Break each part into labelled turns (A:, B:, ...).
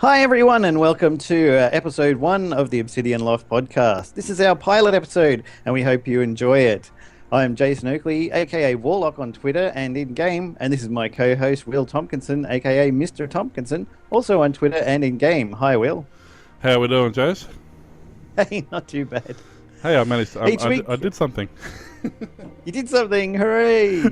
A: Hi, everyone, and welcome to episode 1 of the Obsidian Loft podcast. This is our pilot episode, and we hope you enjoy it. I'm Jason Oakley, aka WauloK on Twitter and in game, and this is my co host, Will Tompkinson, aka Mr. Tompkinson, also on Twitter and in game. Hi, Will.
B: How are we doing, Jace?
A: Hey, not too bad.
B: Hey, I managed.
A: Each week,
B: I did something.
A: you did something, hooray!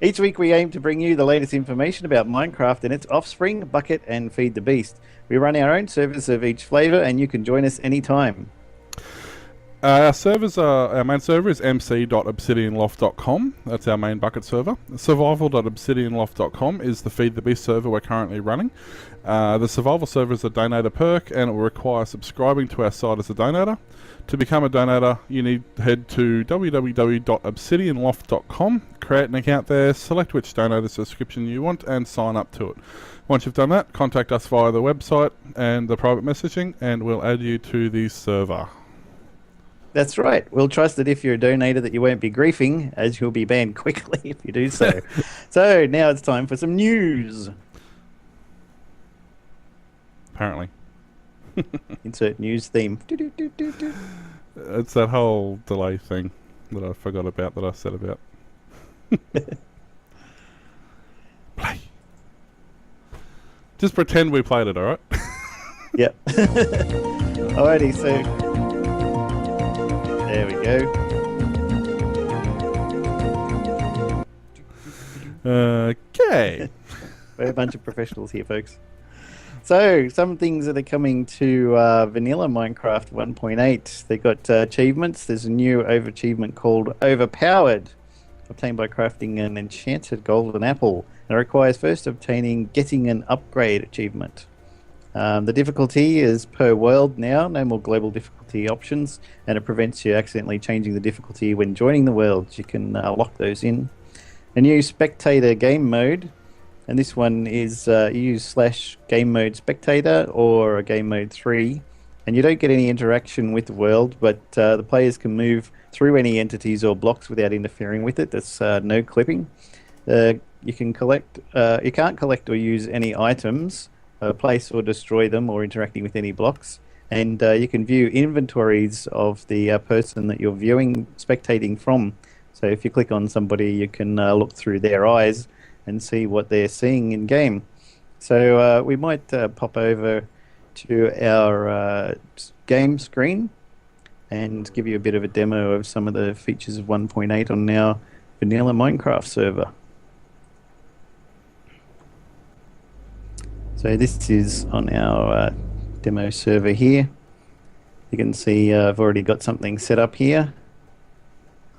A: Each week we aim to bring you the latest information about Minecraft and its offspring, Bukkit and Feed the Beast. We run our own servers of each flavour, and you can join us anytime.
B: Our main server is mc.obsidianloft.com. That's our main Bukkit server. Survival.obsidianloft.com is the Feed the Beast server we're currently running. The survival server is a donator perk, and it will require subscribing to our site as a donator. To become a donator, you need to head to www.obsidianloft.com, create an account there, select which donator subscription you want, and sign up to it. Once you've done that, contact us via the website and the private messaging, and we'll add you to the server.
A: That's right. We'll trust that if you're a donator that you won't be griefing, as you'll be banned quickly if you do so. So now it's time for some news.
B: Apparently.
A: Insert news theme.
B: It's that whole delay thing that I forgot about, that I said about. Play. Just pretend we played it, alright?
A: Yep. Alrighty, so there we go.
B: Okay.
A: We're a bunch of professionals here, folks. So, some things that are coming to vanilla Minecraft 1.8. They've got achievements. There's a new overachievement called Overpowered, obtained by crafting an enchanted golden apple. It requires first obtaining Getting an Upgrade achievement. The difficulty is per world now, no more global difficulty options, and it prevents you accidentally changing the difficulty when joining the worlds. You can lock those in. A new spectator game mode, and this one is you use /game mode spectator or a game mode 3, and you don't get any interaction with the world, but the players can move through any entities or blocks without interfering with it. That's no clipping. You can collect. You can't collect or use any items, place or destroy them, or interacting with any blocks. And you can view inventories of the person that you're spectating from. So if you click on somebody, you can look through their eyes and see what they're seeing in game. So we might pop over to our game screen and give you a bit of a demo of some of the features of 1.8 on our vanilla Minecraft server. So this is on our demo server here. You can see I've already got something set up here.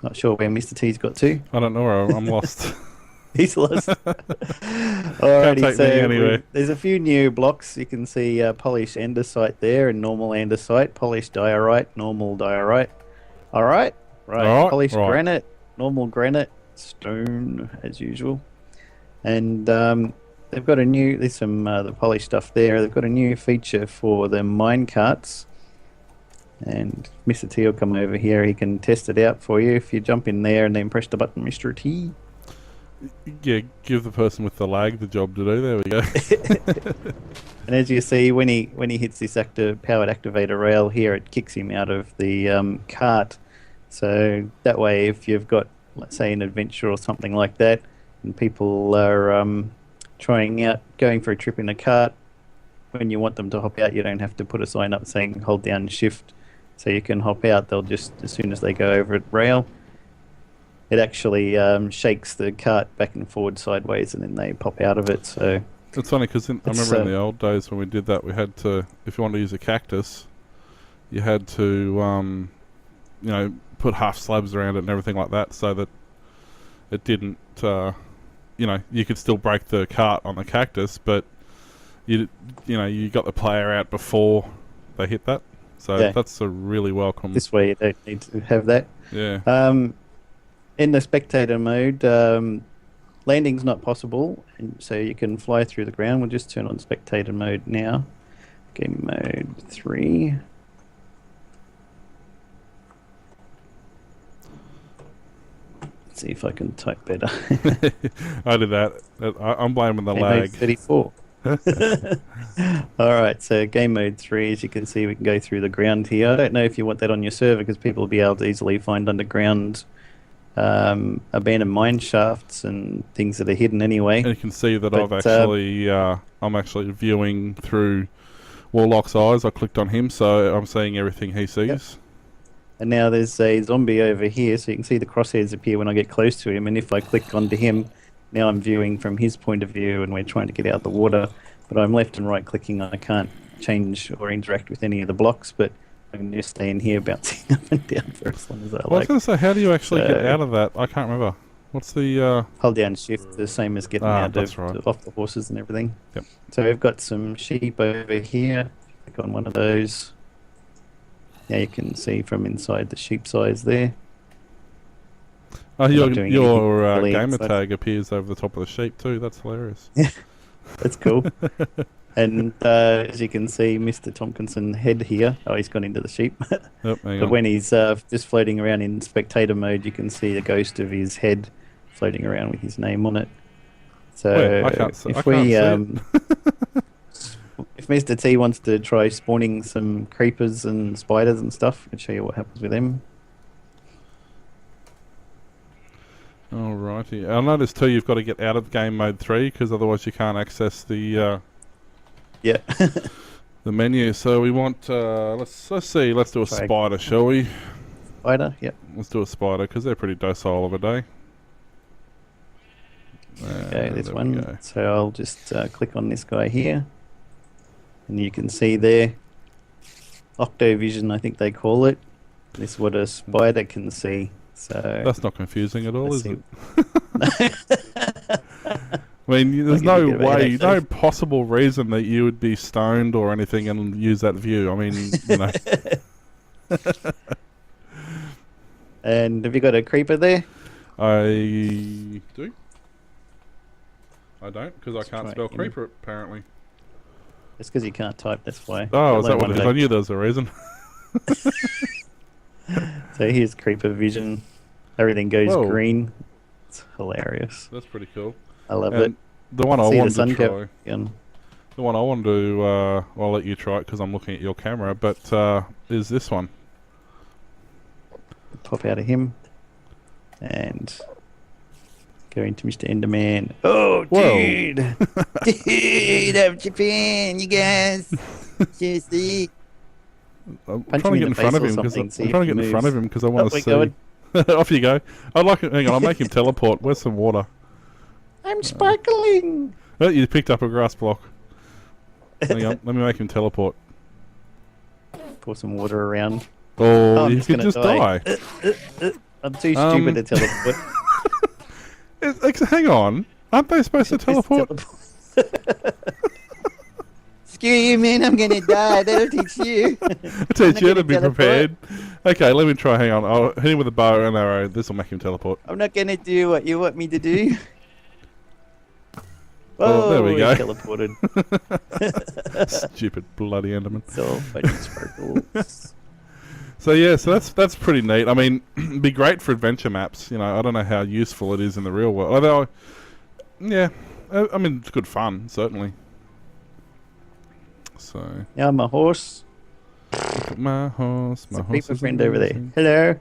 A: Not sure where Mr. T's got to.
B: I don't know, I'm lost.
A: He's lost. Alrighty, so there's a few new blocks. You can see polished andesite there and normal andesite, polished diorite, normal diorite. Alright, right. Polished granite, normal granite, stone as usual. And they've got there's some the polished stuff there. They've got a new feature for the mine carts. And Mr. T will come over here. He can test it out for you if you jump in there and then press the button, Mr. T.
B: Yeah, give the person with the lag the job to do. There we go.
A: And as you see, when he hits this powered activator rail here, it kicks him out of the cart. So that way, if you've got, let's say, an adventure or something like that, and people are going for a trip in a cart, when you want them to hop out, you don't have to put a sign up saying hold down shift so you can hop out. They'll just, as soon as they go over the rail, it actually shakes the cart back and forward sideways, and then they pop out of it. So
B: it's funny because I remember in the old days when we did that, we had to, if you wanted to use a cactus, you had to put half slabs around it and everything like that, so that it didn't you could still break the cart on the cactus, but you got the player out before they hit that. So yeah, that's a really welcome.
A: This way you don't need to have that.
B: Yeah.
A: In the spectator mode, landing's not possible, and so you can fly through the ground. We'll just turn on spectator mode now. Game mode 3. Let's see if I can type better.
B: I did that. I'm blaming the lag.
A: Mode 34. Alright, so game mode 3, as you can see, we can go through the ground here. I don't know if you want that on your server, because people will be able to easily find underground abandoned mine shafts and things that are hidden anyway.
B: And you can see that I'm actually viewing through WauloK's eyes. I clicked on him, so I'm seeing everything he sees.
A: Yep. And now there's a zombie over here, so you can see the crosshairs appear when I get close to him. And if I click onto him, now I'm viewing from his point of view, and we're trying to get out of the water. But I'm left and right clicking. I can't change or interact with any of the blocks, but I can just stay in here bouncing up and down for as long as I like.
B: I was going to say, how do you actually get out of that? I can't remember. What's the...
A: Hold down shift, the same as getting out off the horses and everything.
B: Yep.
A: So we've got some sheep over here. Click on one of those. Now you can see from inside the sheep's eyes there.
B: Oh, your gamer tag appears over the top of the sheep too. That's hilarious.
A: That's cool. And as you can see, Mr. Tomkinson head here. Oh, he's gone into the sheep.
B: Yep,
A: but when he's just floating around in spectator mode, you can see the ghost of his head floating around with his name on it. So if Mr. T wants to try spawning some creepers and spiders and stuff, I can show you what happens with them.
B: Alrighty. I noticed too you've got to get out of game mode 3 because otherwise you can't access the
A: the
B: menu. So we want let's see. Let's do a spider, shall we?
A: Spider, yep.
B: Let's do a spider because they're pretty docile of a day.
A: Okay, this one. So I'll just click on this guy here, and you can see there, Octovision, I think they call it. This is what a spider can see. So
B: that's not confusing at all, is it? I mean, there's no way, no possible reason that you would be stoned or anything and use that view. I mean, you know.
A: And have you got a creeper there?
B: I do. I don't, because I can't spell creeper, apparently.
A: It's because you can't type, that's why.
B: Oh, is that what it is? I knew there was a reason.
A: So here's creeper vision. Everything goes green. It's hilarious.
B: That's pretty cool.
A: I love it.
B: The one I wanted to try. The one I wanted to, well, I'll let you try it because I'm looking at your camera, but is this one.
A: Pop out of him. And go into Mr. Enderman. Oh, dude! Dude, I'm Japan, you guys! Seriously?
B: I'm trying to get in front of him because I want to see.
A: Going.
B: Off you go. I'd like it. Hang on, I'll make him teleport. Where's some water?
A: I'm sparkling.
B: Oh, you picked up a grass block. Hang on, let me make him teleport.
A: Pour some water around.
B: Oh, you could just die.
A: I'm too stupid to teleport.
B: Hang on, aren't they supposed to teleport?
A: Screw you, man, I'm gonna die. That'll teach you.
B: I'll teach you to be prepared. Okay, let me try. Hang on, I'll hit him with a bow and arrow. This will make him teleport.
A: I'm not gonna do what you want me to do.
B: Oh, there we go.
A: Teleported.
B: Stupid bloody Enderman.
A: So funny sparkles.
B: So yeah, so that's pretty neat. I mean, it'd be great for adventure maps. You know, I don't know how useful it is in the real world. Although, yeah, I mean, it's good fun, certainly. So.
A: Yeah, my horse.
B: Look at my horse. My horse
A: is friend over there. Hello.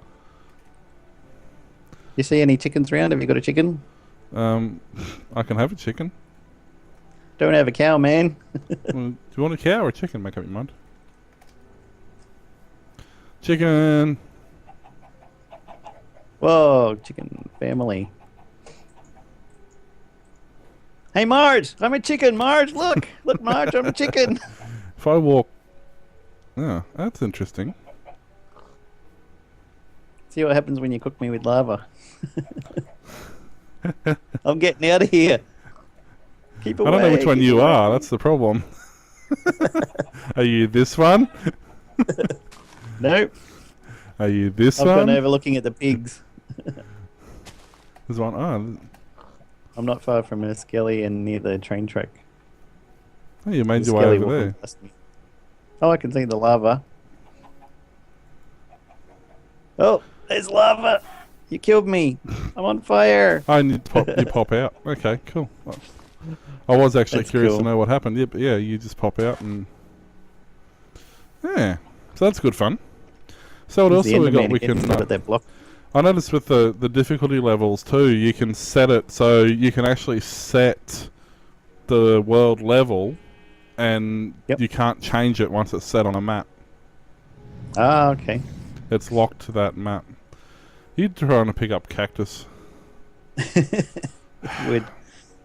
A: You see any chickens around? Have you got a chicken?
B: I can have a chicken.
A: Don't have a cow, man.
B: Well, do you want a cow or a chicken? Make up your mind. Chicken.
A: Whoa, chicken family. Hey, Marge, I'm a chicken. Marge, look. Look, Marge, I'm a chicken.
B: If I walk... Oh, that's interesting.
A: See what happens when you cook me with lava. I'm getting out of here. Keep away.
B: I don't know which one you are. That's the problem. Are you this one?
A: Nope.
B: Are you this one?
A: I've gone over looking at the pigs.
B: There's one. Oh.
A: I'm not far from a skelly and near the train track.
B: Oh, you made your way over there.
A: Oh, I can see the lava. Oh, there's lava. You killed me. I'm on fire.
B: Oh, and you pop out. Okay, cool. I was actually
A: That's
B: curious to
A: cool.
B: know what happened. Yeah, but yeah, you just pop out and yeah, so that's good fun. So what
A: There's
B: else
A: the
B: have we got?
A: Enderman
B: We
A: again.
B: can.
A: He's got that block.
B: I noticed with the difficulty levels too, you can set it so you can actually set the world level, and
A: Yep.
B: you can't change it once it's set on a map.
A: Ah, okay.
B: It's locked to that map. You're trying to pick up cactus.
A: Would.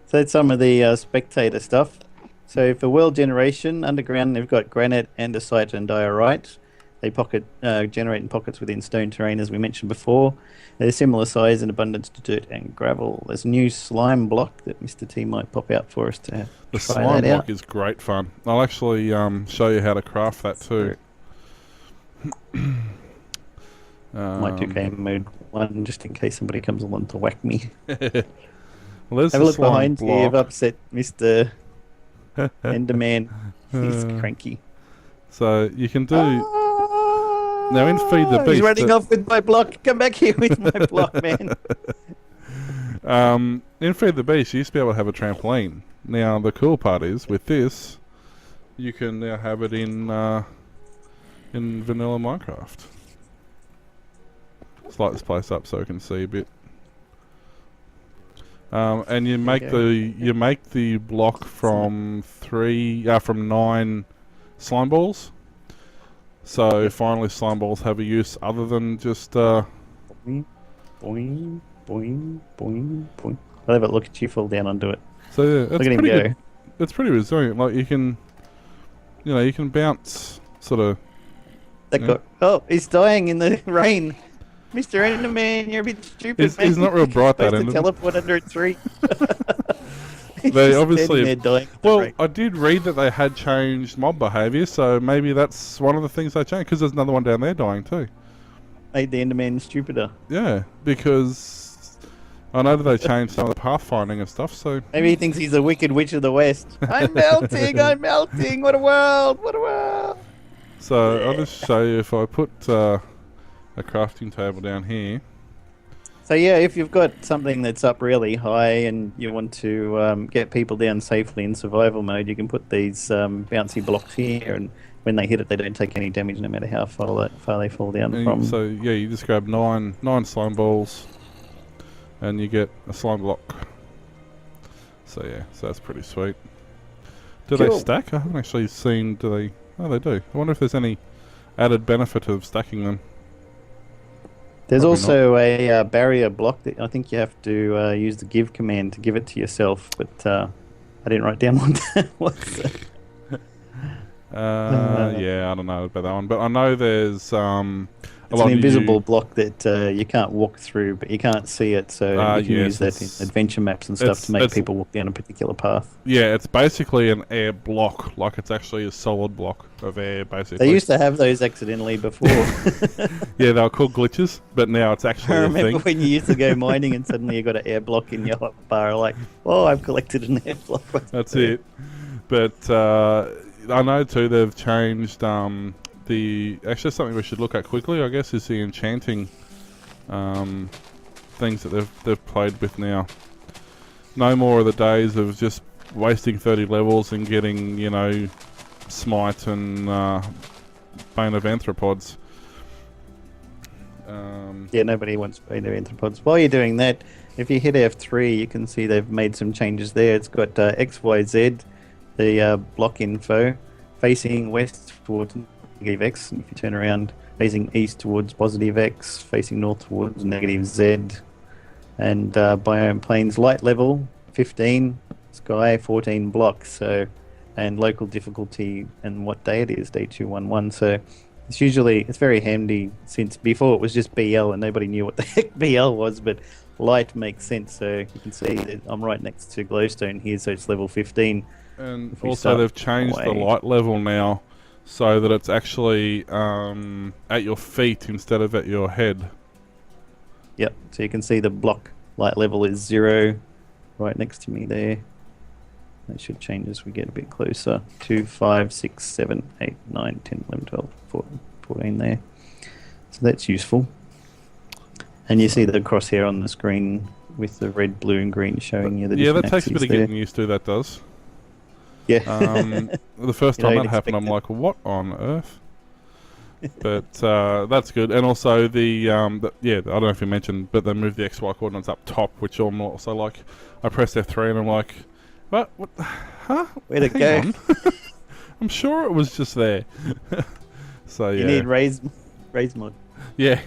A: So that's some of the spectator stuff. So for world generation, underground, they've got granite, andesite, and diorite. They generate in pockets within stone terrain, as we mentioned before. They're similar size and abundance to dirt and gravel. There's a new slime block that Mr. T might pop out for us to
B: The
A: try
B: slime
A: that
B: block
A: out.
B: is great fun. I'll actually show you how to craft that too.
A: Might do game mode 1 just in case somebody comes along to whack me.
B: Well, there's
A: Have
B: the
A: a look
B: slime
A: behind you. You've
B: block.
A: upset Mr. Enderman. He's cranky.
B: So you can do now in Feed the Beast.
A: He's running off with my block. Come back here with my block, man.
B: In Feed the Beast, you used to be able to have a trampoline. Now the cool part is with this, you can now have it in vanilla Minecraft. Let's light this place up so I can see a bit. And you make the block from 9 slime balls. So finally, slime balls have a use other than just.
A: Boing, boing, boing, boing, boing. I'll have a look at you fall down onto it.
B: So yeah,
A: Look
B: it's
A: at him
B: pretty
A: go.
B: good. It's pretty resilient. Like you can bounce sort of.
A: That
B: Yeah.
A: guy. Oh, he's dying in the rain. Mr. Enderman, you're a bit stupid, man.
B: He's not real bright, that
A: Supposed to
B: Enderman.
A: teleport under a tree.
B: They
A: He's just
B: obviously
A: standing there dying in the
B: Well,
A: rain.
B: I did read that they had changed mob behaviour, so maybe that's one of the things they changed. Because there's another one down there dying too.
A: Made the Enderman stupider.
B: Yeah, because I know that they changed some of the pathfinding and stuff. So
A: Maybe he thinks he's the Wicked Witch of the West. I'm melting, I'm melting. What a world, what a world.
B: So I'll just show you if I put a crafting table down here.
A: So yeah, if you've got something that's up really high and you want to get people down safely in survival mode, you can put these bouncy blocks here, and when they hit it, they don't take any damage, no matter how far they fall down
B: And
A: from.
B: so yeah, you just grab nine slime balls, and you get a slime block. So yeah, so that's pretty sweet. Do they
A: Cool.
B: stack? I haven't actually seen. Do they? Oh, they do. I wonder if there's any added benefit of stacking them.
A: There's
B: Probably
A: also a barrier block that I think you have to use the give command to give it to yourself, but I didn't write down what's that.
B: Yeah, I don't know about that one, but I know there's
A: It's an invisible block that you can't walk through, but you can't see it, so you can use that in adventure maps and stuff to make people walk down a particular path.
B: Yeah, it's basically an air block, like it's actually a solid block of air, basically.
A: They used to have those accidentally before.
B: Yeah, they were called glitches, but now it's actually
A: I
B: a
A: remember
B: thing.
A: when you used to go mining and suddenly you got an air block in your hotbar, like, oh, I've collected an air block.
B: That's it. But I know too they've changed actually something we should look at quickly, I guess, is the enchanting things that they've played with now. No more of the days of just wasting 30 levels and getting, smite and bane of anthropods.
A: Yeah, nobody wants bane of anthropods. While you're doing that, if you hit F3, you can see they've made some changes there. It's got XYZ, the block info, facing west towards negative X. And if you turn around, facing east towards positive X, facing north towards negative Z. And biome plains light level 15, sky 14 blocks. So, and local difficulty and what day it is, day 211. So it's very handy, since before it was just BL and nobody knew what the heck BL was, but light makes sense. So you can see that I'm right next to glowstone here, so it's level 15.
B: And also they've changed the light level now so that it's actually at your feet instead of at your head.
A: Yep, so you can see the block light level is 0 right next to me there. That should change as we get a bit closer. 2, 5, 6, 7, 8, 9, 10, 11, 12, 14 there. So that's useful. And you see the crosshair on the screen with the red, blue, and green showing you the
B: yeah,
A: different
B: that takes a bit of
A: there.
B: getting used to. That does.
A: Yeah.
B: The first time that happened, I'm like, what on earth? But that's good. And also yeah, I don't know if you mentioned, but they moved the XY coordinates up top, which I'm also like, I pressed F3 and I'm like, what, huh?
A: Where'd it go?
B: I'm sure it was just there. So yeah.
A: You need raise mod.
B: Yeah.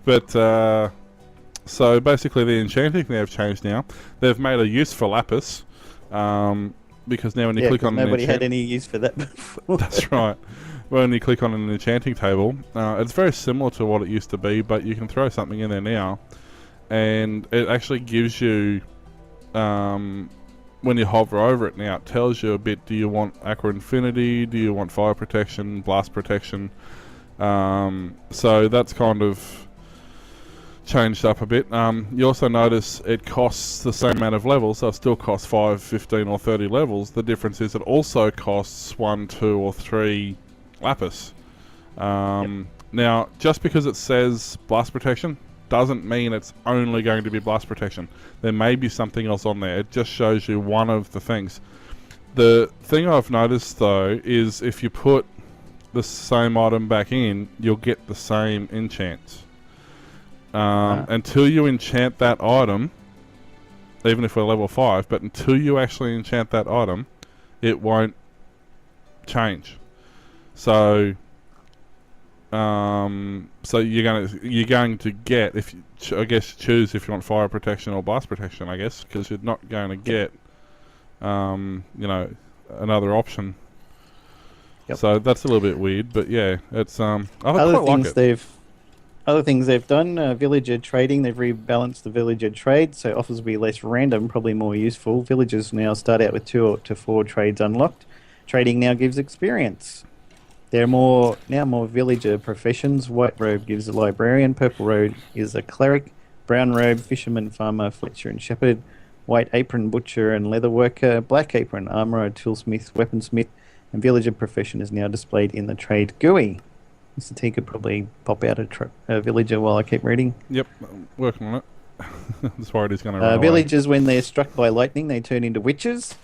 B: But so basically the enchanting thing they've changed now. They've made a use for lapis. Because now when you click on
A: nobody had any use for that before.
B: That's right. When you click on an enchanting table, it's very similar to what it used to be, but you can throw something in there now, and it actually gives you, when you hover over it now, it tells you a bit, do you want Aqua Infinity, do you want Fire Protection, Blast Protection, so that's kind of changed up a bit. You also notice it costs the same amount of levels, so it still costs 5, 15 or 30 levels. The difference is it also costs 1, 2 or 3 lapis. Now, just because it says blast protection doesn't mean it's only going to be blast protection. There may be something else on there. It just shows you one of the things. The thing I've noticed though is if you put the same item back in, you'll get the same enchants. Until you enchant that item, even if we're level 5, but until you actually enchant that item, it won't change. So, so you're going to get, if you, I guess, choose if you want fire protection or blast protection, I guess, because you're not going to get, you know, another option. Yep. So that's a little bit weird, but yeah, it's I quite like it.
A: Other things they've done, villager trading, they've rebalanced the villager trade, so offers will be less random, probably more useful. Villagers now start out with 2 to 4 trades unlocked. Trading now gives experience. There are now more villager professions. White robe gives a librarian, purple robe is a cleric, brown robe, fisherman, farmer, fletcher and shepherd, white apron, butcher and leather worker, black apron, armourer, toolsmith, weaponsmith, and villager profession is now displayed in the trade GUI. Mr. T could probably pop out a villager while I keep reading.
B: Yep, working on it. That's why it is going to run away.
A: Villagers, when they're struck by lightning, they turn into witches.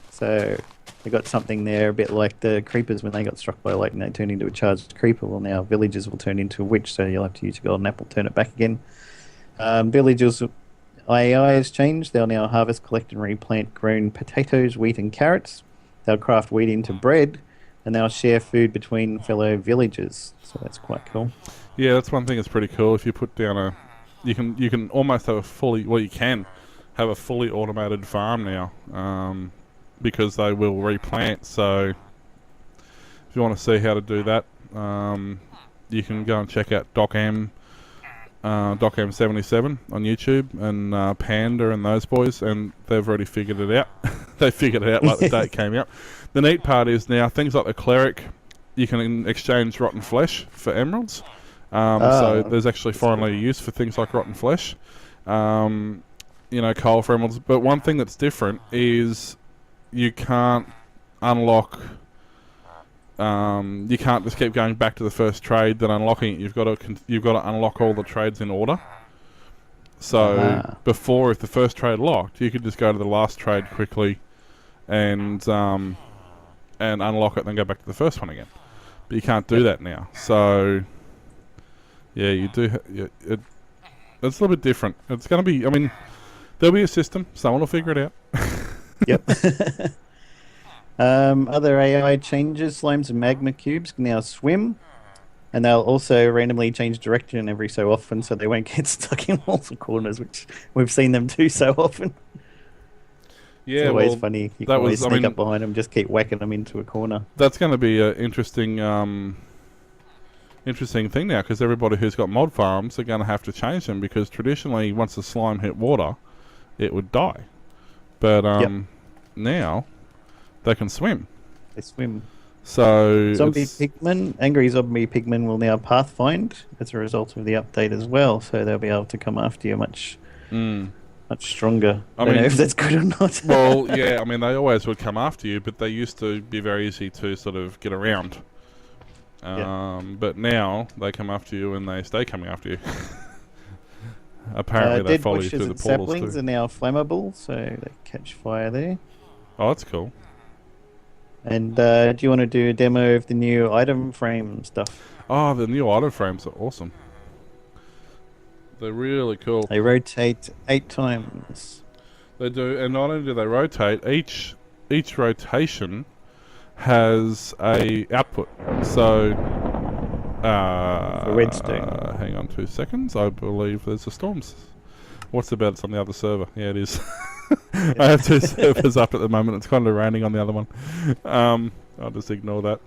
A: So they got something there, a bit like the creepers when they got struck by lightning, they turned into a charged creeper. Well, now villagers will turn into a witch, so you'll have to use a golden apple, turn it back again. Villagers' AI has changed. They'll now harvest, collect, and replant grown potatoes, wheat, and carrots. They'll craft wheat into bread, and they'll share food between fellow villagers. So that's quite cool.
B: Yeah, that's one thing that's pretty cool. If you put down you can almost have you can have a fully automated farm now, because they will replant. So if you want to see how to do that, you can go and check out DocM 77 on YouTube and Panda and those boys, and they've already figured it out. They figured it out like the date came out. The neat part is now things like the cleric, you can exchange rotten flesh for emeralds. So there's actually finally a use for things like rotten flesh. You know, coal for emeralds. But one thing that's different is you can't unlock. You can't just keep going back to the first trade, then unlocking it. You've got to unlock all the trades in order. So before, if the first trade locked, you could just go to the last trade quickly, and unlock it, and then go back to the first one again. But you can't do that now. So yeah, you do. It's a little bit different. It's going to be. I mean, there'll be a system. Someone will figure it out.
A: Yep. Other AI changes, slimes and magma cubes can now swim, and they'll also randomly change direction every so often, so they won't get stuck in walls or corners, which we've seen them do so often.
B: Yeah,
A: it's always funny. You can always sneak up behind them, just keep whacking them into a corner.
B: That's going to be an interesting thing now, because everybody who's got mod farms are going to have to change them, because traditionally, once the slime hit water, it would die. But now they can swim.
A: They swim.
B: So
A: angry zombie pigmen will now pathfind as a result of the update as well. So they'll be able to come after you much stronger. I don't know if that's good or not.
B: Well, yeah, I mean, they always would come after you, but they used to be very easy to sort of get around. But now they come after you and they stay coming after you. Apparently they
A: Dead
B: follow you
A: bushes
B: through the
A: and
B: portals
A: saplings
B: too.
A: are now flammable, so they catch fire there.
B: Oh, that's cool.
A: And do you want to do a demo of the new item frame stuff?
B: Oh, the new item frames are awesome. They're really cool.
A: They rotate 8 times.
B: They do, and not only do they rotate, each rotation has a output. So,
A: For redstone.
B: hang on 2 seconds. I believe there's a storm. What's about it's on the other server? Yeah, it is. I have 2 servers up at the moment. It's kind of raining on the other one. I'll just ignore that.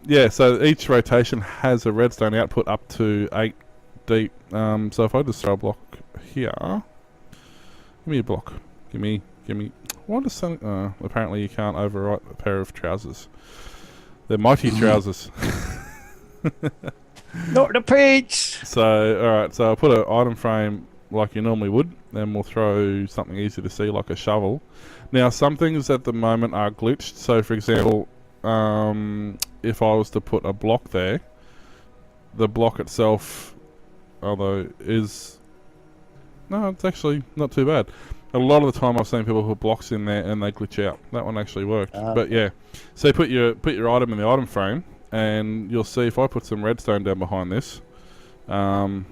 B: Yeah, so each rotation has a redstone output up to 8 deep. So if I just throw a block here, give me a block. Give me. What is something? Apparently you can't overwrite a pair of trousers. They're mighty trousers.
A: Not the peach!
B: So, alright, so I'll put an item frame like you normally would, then we'll throw something easy to see like a shovel. Now, some things at the moment are glitched. So, for example, if I was to put a block there, the block itself, although is... No, it's actually not too bad. A lot of the time I've seen people put blocks in there and they glitch out. That one actually worked. But yeah, so you put your item in the item frame, and you'll see if I put some redstone down behind this, as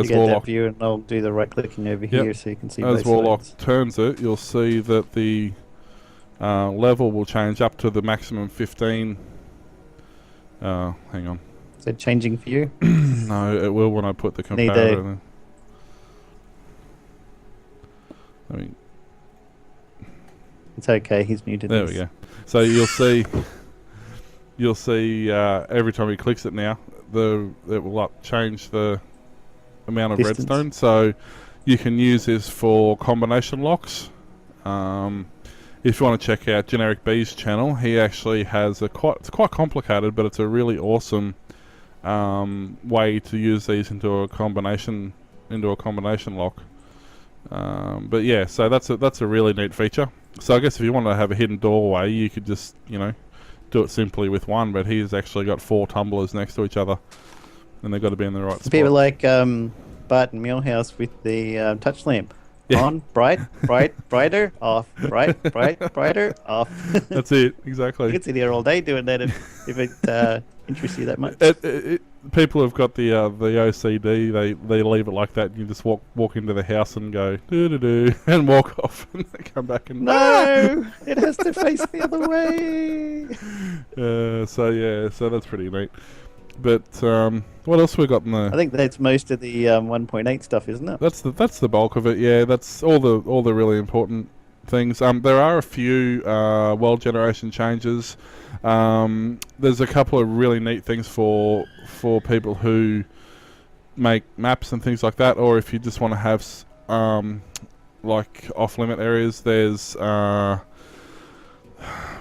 A: you get
B: WauloK,
A: that view, and I'll do the right clicking over here so you can see
B: as
A: both
B: WauloK
A: sides.
B: turns it, you'll see that the level will change up to the maximum 15. Hang on.
A: Is it changing for you?
B: No, it will when I put the comparator in there. I mean,
A: it's okay, he's muted.
B: There we go. So you'll see every time he clicks it now, it will change the amount of
A: Distance.
B: redstone. So you can use this for combination locks. If you want to check out Generic B's channel, he actually has it's quite complicated, but it's a really awesome way to use these into a combination lock. But yeah, so that's a really neat feature. So I guess if you want to have a hidden doorway, you could just do it simply with one. But he's actually got 4 tumblers next to each other, and they've got to be in the right spot.
A: People like Bart and Millhouse with the touch lamp.
B: Yeah.
A: On, bright, brighter, off, brighter, off.
B: That's it, exactly.
A: You can sit here all day doing that if it interests you that much.
B: People have got the OCD. They leave it like that. You just walk into the house and go do and walk off, and they come back and
A: no, it has to face the other way.
B: So that's pretty neat. But what else we got in there?
A: I think that's most of the 1.8 stuff, isn't it?
B: That's the bulk of it. Yeah, that's all the really important things. There are a few world generation changes. There's a couple of really neat things for people who make maps and things like that, or if you just want to have like off limit areas. There's what am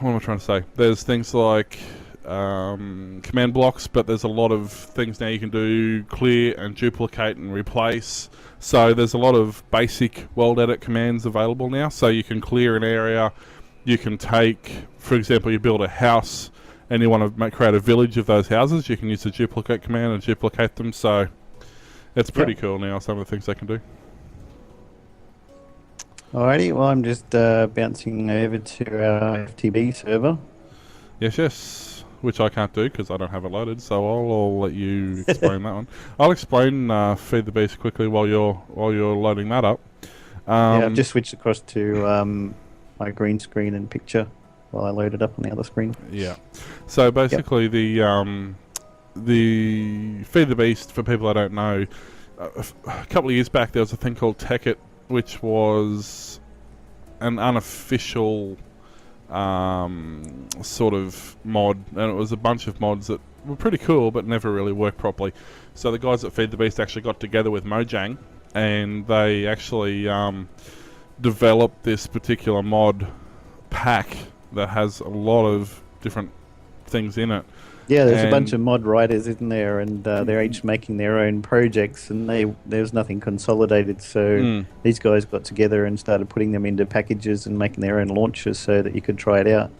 B: I trying to say? There's things like command blocks, but there's a lot of things now you can do: clear and duplicate and replace. So there's a lot of basic world edit commands available now. So you can clear an area, you can take, for example, you build a house and you want to create a village of those houses, you can use the duplicate command and duplicate them. So it's pretty cool now, some of the things they can do.
A: Alrighty, well, I'm just bouncing over to our FTB server.
B: Yes. Which I can't do because I don't have it loaded, so I'll let you explain that one. I'll explain Feed the Beast quickly while you're loading that up.
A: Yeah, I've just switched across to my green screen and picture while I load it up on the other screen.
B: Yeah. So basically, the Feed the Beast, for people I don't know, a couple of years back there was a thing called Tekkit, which was an unofficial sort of mod, and it was a bunch of mods that were pretty cool but never really worked properly. So the guys at Feed the Beast actually got together with Mojang, and they actually developed this particular mod pack that has a lot of different things in it.
A: Yeah, there's a bunch of mod writers, isn't there? And they're each making their own projects, and there's nothing consolidated. So these guys got together and started putting them into packages and making their own launches so that you could try it out.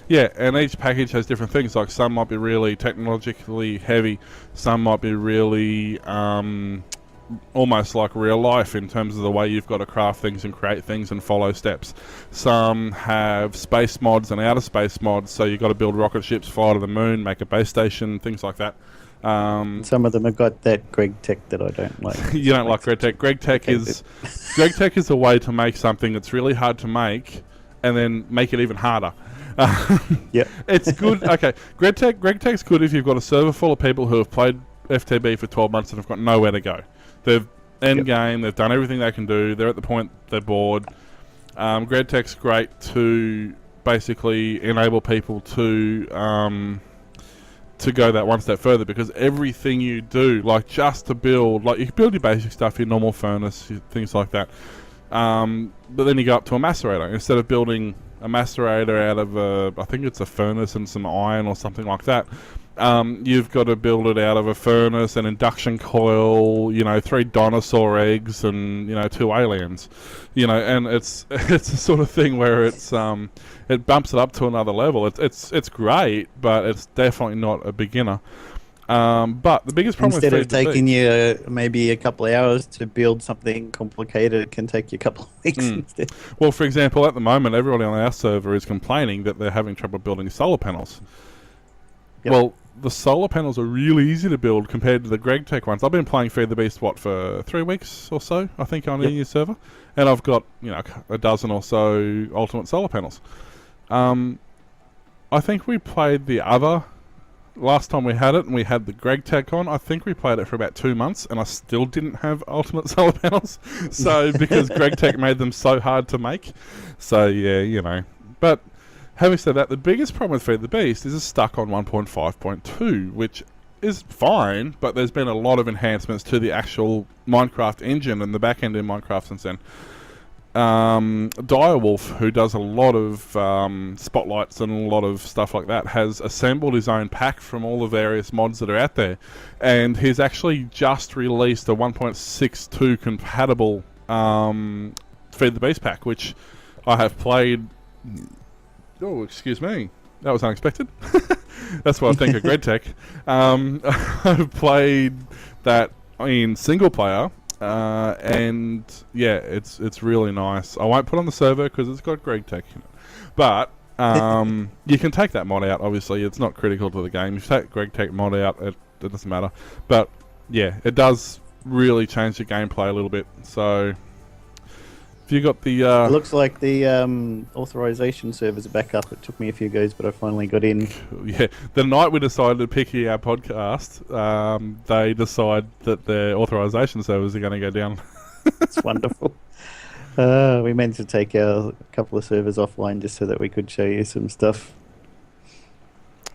B: Yeah, and each package has different things. Like some might be really technologically heavy, some might be really almost like real life in terms of the way you've got to craft things and create things and follow steps. Some have space mods and outer space mods, so you've got to build rocket ships, fly to the moon, make a base station, things like that.
A: Some of them have got that Greg Tech that I don't like.
B: You don't like Greg Tech. Greg Tech is a way to make something that's really hard to make and then make it even harder.
A: Yeah,
B: it's good. Okay, Greg Tech's good if you've got a server full of people who have played FTB for 12 months and have got nowhere to go. They've end game. They've done everything they can do. They're at the point they're bored. Greg Tech's great to basically enable people to go that one step further, because everything you do, like just to build, like you can build your basic stuff, your normal furnace, things like that. But then you go up to a macerator. Instead of building a macerator out of I think it's a furnace and some iron or something like that, you've got to build it out of a furnace, an induction coil, 3 dinosaur eggs, and 2 aliens, and it's the sort of thing where it bumps it up to another level. It's great, but it's definitely not a beginner. But the biggest problem
A: instead of taking you maybe a couple of hours to build something complicated, it can take you a couple of weeks instead.
B: Well, for example, at the moment, everybody on our server is complaining that they're having trouble building solar panels. Yep. Well, the solar panels are really easy to build compared to the Greg Tech ones. I've been playing Feed the Beast, for 3 weeks or so, I think, on a new server, and I've got a dozen or so ultimate solar panels. I think we played the other last time we had it, and we had the Greg Tech on. I think we played it for about 2 months, and I still didn't have ultimate solar panels. So because Greg Tech made them so hard to make, so yeah, But having said that, the biggest problem with Feed the Beast is it's stuck on 1.5.2, which is fine, but there's been a lot of enhancements to the actual Minecraft engine and the back end in Minecraft since then. Direwolf, who does a lot of spotlights and a lot of stuff like that, has assembled his own pack from all the various mods that are out there, and he's actually just released a 1.62 compatible Feed the Beast pack, which I have played. Oh, excuse me, that was unexpected. That's what I think of Greg Tech. I've played that in single player. And yeah, it's really nice. I won't put on the server because it's got Greg Tech in it, but you can take that mod out. Obviously, it's not critical to the game. If you take Greg Tech mod out, it doesn't matter. But yeah, it does really change the gameplay a little bit. So if you got the
A: it looks like the authorization servers are back up. It took me a few goes, but I finally got in.
B: Yeah, the night we decided to pick our podcast, they decide that their authorization servers are going to go down.
A: It's wonderful. We meant to take a couple of servers offline just so that we could show you some stuff.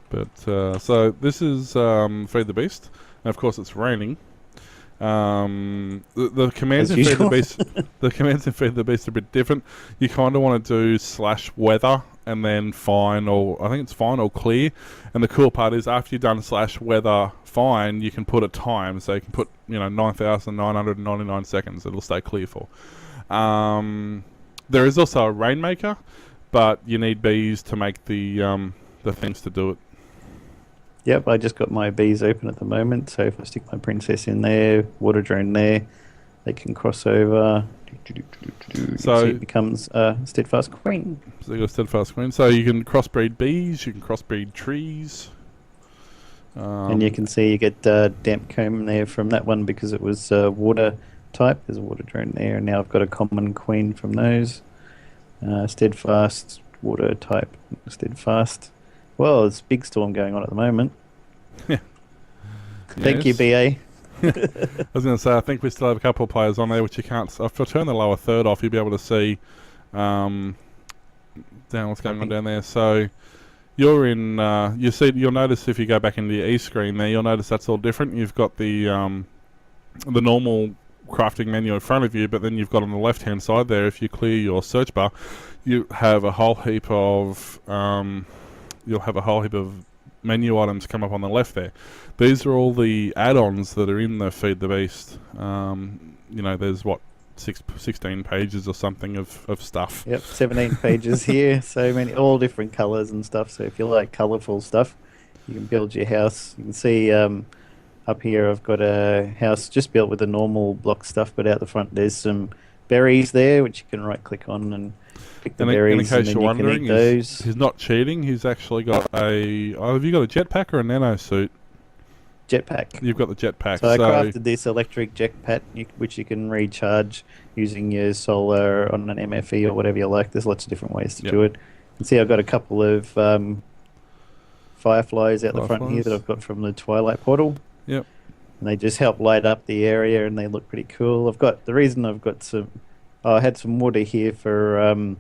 B: But so this is Feed the Beast, and of course it's raining. The commands in Feed the Beast, the commands in Feed the Beast are a bit different. You kind of want to do /weather and then fine, or I think it's fine or clear. And the cool part is after you've done /weather fine, you can put a time, so you can put 9,999 seconds. It'll stay clear for. There is also a rainmaker, but you need bees to make the things to do it.
A: Yep, I just got my bees open at the moment, so if I stick my princess in there, water drone there, they can cross over. So it becomes a steadfast queen.
B: So you got a steadfast queen. So you can crossbreed bees, you can crossbreed trees.
A: And you can see you get damp comb there from that one because it was water type. There's a water drone there, and now I've got a common queen from those. Steadfast, water type, steadfast. Well, it's a big storm going on at the moment.
B: Yeah.
A: Thank you, BA.
B: I was going to say, I think we still have a couple of players on there, which you can't. If I turn the lower third off, you'll be able to see down what's going on down there. So you're in. You'll notice if you go back into your E screen there, you'll notice that's all different. You've got the normal crafting menu in front of you, but then you've got on the left hand side there, if you clear your search bar, you have a whole heap of menu items come up on the left there. These are all the add-ons that are in the Feed the Beast. There's 16 pages or something of stuff.
A: Yep, 17 pages here. So many, all different colours and stuff. So if you like colourful stuff, you can build your house. You can see up here I've got a house just built with the normal block stuff, but out the front there's some berries there, which you can right-click on and pick the berries,
B: in case
A: and then
B: you're
A: you
B: wondering,
A: can eat those.
B: he's not cheating. He's actually got a... Oh, have you got a jetpack or a nano suit?
A: Jetpack.
B: You've got the jetpack.
A: So I crafted this electric jetpack, which you can recharge using your solar on an MFE or whatever you like. There's lots of different ways to do it. You can see I've got a couple of fireflies out the front here that I've got from the Twilight portal.
B: Yep.
A: And they just help light up the area, and they look pretty cool. The reason I've got some... I had some water here for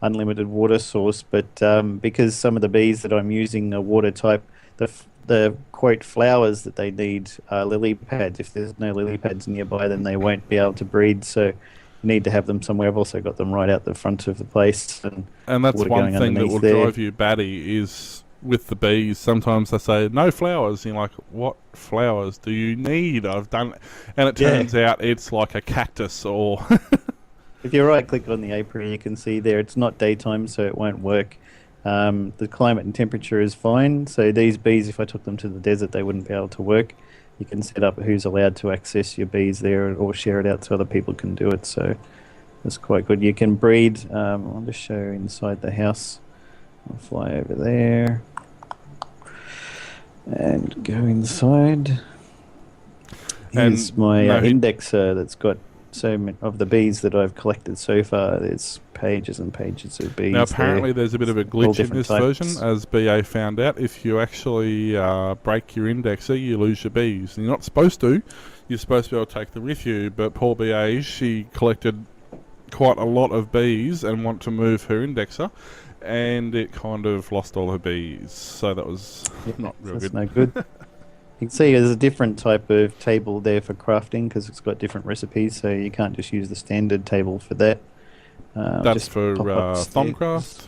A: unlimited water source, but because some of the bees that I'm using are water type, the quote flowers that they need are lily pads. If there's no lily pads nearby, then they won't be able to breed. So you need to have them somewhere. I've also got them right out the front of the place.
B: And that's one thing that will drive you batty is with the bees. Sometimes they say, no flowers. And you're like, what flowers do you need? I've done... And it turns out it's like a cactus or...
A: If you right-click on the apron, you can see there it's not daytime, so it won't work. The climate and temperature is fine, so these bees, if I took them to the desert, they wouldn't be able to work. You can set up who's allowed to access your bees there or share it out so other people can do it, so that's quite good. You can breed. I'll just show you inside the house. I'll fly over there and go inside. Here's my indexer that's got so many of the bees that I've collected so far. There's pages and pages of bees.
B: Now apparently there's a bit of a glitch in this version, as BA found out. If you actually break your indexer, you lose your bees. And you're not supposed to. You're supposed to be able to take them with you, but poor BA, she collected quite a lot of bees and want to move her indexer, and it kind of lost all her bees. So that was not real good.
A: That's no good. You can see there's a different type of table there for crafting because it's got different recipes, so you can't just use the standard table for that.
B: That's for Thaumcraft.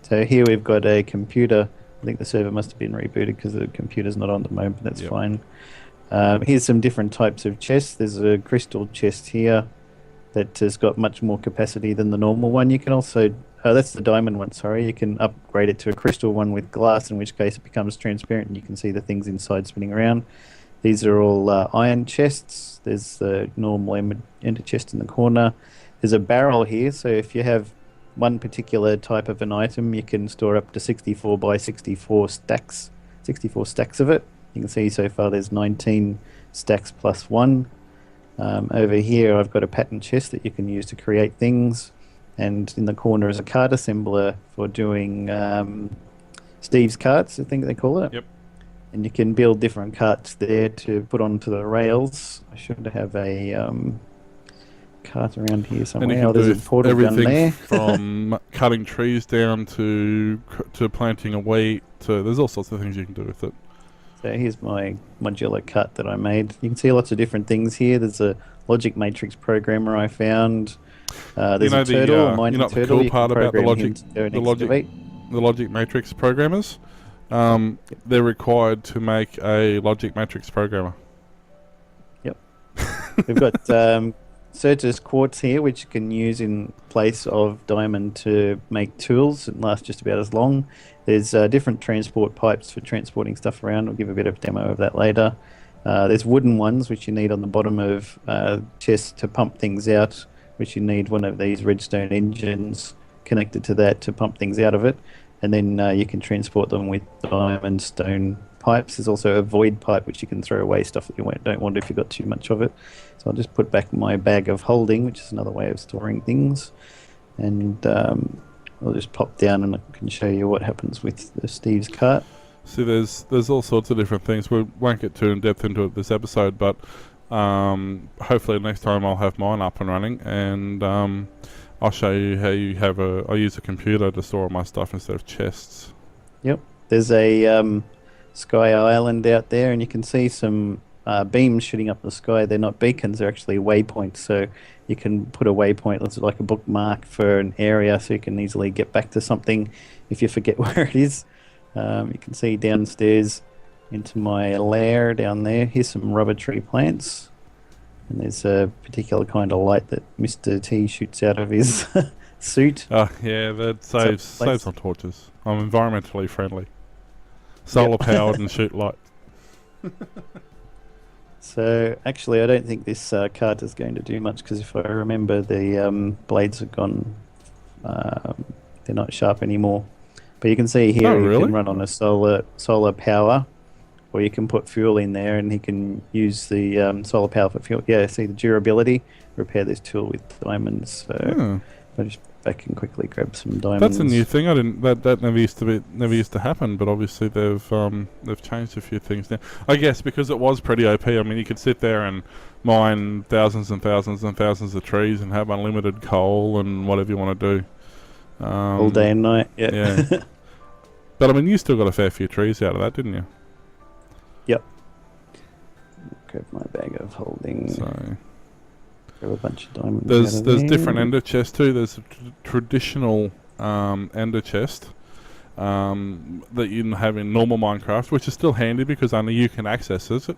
A: So here we've got a computer. I think the server must have been rebooted because the computer's not on at the moment, but that's fine. Here's some different types of chests. There's a crystal chest here that has got much more capacity than the normal one. You can also... that's the diamond one, sorry. You can upgrade it to a crystal one with glass, in which case it becomes transparent and you can see the things inside spinning around. These are all iron chests. There's the normal ender chest in the corner. There's a barrel here, so if you have one particular type of an item, you can store up to 64 by 64 stacks. 64 stacks of it. You can see so far there's 19 stacks plus one. Over here I've got a pattern chest that you can use to create things. And in the corner is a cart assembler for doing Steve's carts, I think they call it.
B: Yep.
A: And you can build different carts there to put onto the rails. I should have a cart around here somewhere.
B: And you can
A: there's a portal gun there.
B: From cutting trees down to planting a wheat. There's all sorts of things you can do with it.
A: So here's my modular cart that I made. You can see lots of different things here. There's a logic matrix programmer I found. There's a turtle, a mining turtle.
B: The cool part about the logic matrix programmers? They're required to make a logic matrix programmer.
A: Yep. We've got Certus quartz here, which you can use in place of diamond to make tools that last just about as long. There's different transport pipes for transporting stuff around. We'll give a bit of demo of that later. There's wooden ones, which you need on the bottom of chests to pump things out, which you need one of these redstone engines connected to that to pump things out of it. And then you can transport them with diamond stone pipes. There's also a void pipe, which you can throw away stuff that you don't want if you've got too much of it. So I'll just put back my bag of holding, which is another way of storing things. And I'll just pop down and I can show you what happens with the Steve's cart.
B: See, there's all sorts of different things. We won't get too in depth into it this episode, but hopefully next time I'll have mine up and running, and I'll show you how I use a computer to store all my stuff instead of chests. Yep.
A: There's a sky island out there, and you can see some beams shooting up the sky. They're not beacons, they're actually waypoints. So you can put a waypoint that's like a bookmark for an area so you can easily get back to something if you forget where it is. You can see downstairs into my lair down there. Here's some rubber tree plants. And there's a particular kind of light that Mr. T shoots out of his suit.
B: Oh, yeah, that saves on torches. I'm environmentally friendly. Solar
A: Yep.
B: powered and shoot light.
A: So actually, I don't think this cart is going to do much because if I remember, the blades have gone. They're not sharp anymore. But you can see here
B: Oh,
A: you
B: really?
A: can run on a solar power, or you can put fuel in there, and he can use the solar power for fuel. Yeah, see the durability. Repair this tool with diamonds. So
B: Hmm.
A: I just back and quickly grab some diamonds.
B: That's a new thing. I didn't. That never used to happen. But obviously they've changed a few things now. I guess because it was pretty OP. I mean, you could sit there and mine thousands and thousands and thousands of trees and have unlimited coal and whatever you want to do.
A: All day and night. Yeah.
B: Yeah. But I mean, you still got a fair few trees out of that, didn't you?
A: Yep. Grab my bag of holding.
B: So
A: Grab a bunch of diamonds.
B: there's
A: there.
B: different ender chests too. There's a traditional ender chest that you can have in normal Minecraft, which is still handy because only you can access it.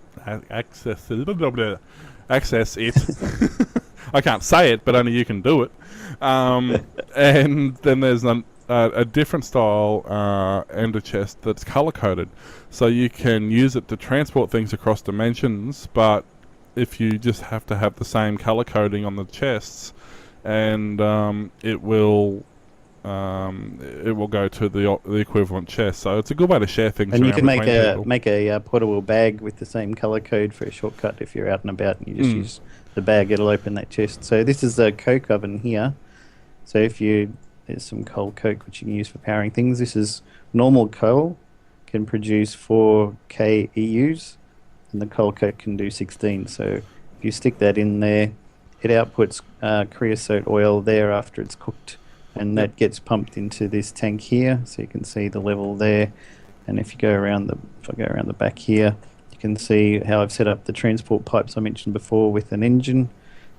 B: Access it. I can't say it, but only you can do it. And then there's a different style ender chest that's color coded, so you can use it to transport things across dimensions. But if you just have to have the same color coding on the chests, and it will go to the equivalent chest. So it's a good way to share things.
A: And you
B: around
A: can
B: between
A: make
B: people.
A: a portable bag with the same color code for a shortcut if you're out and about and you just use the bag. It'll open that chest. So this is a coke oven here. So there's some coal coke which you can use for powering things. This is normal coal, can produce 4k EUs, and the coal coke can do 16. So if you stick that in there, it outputs creosote oil there after it's cooked, and that gets pumped into this tank here. So you can see the level there. And if I go around the back here, you can see how I've set up the transport pipes I mentioned before with an engine.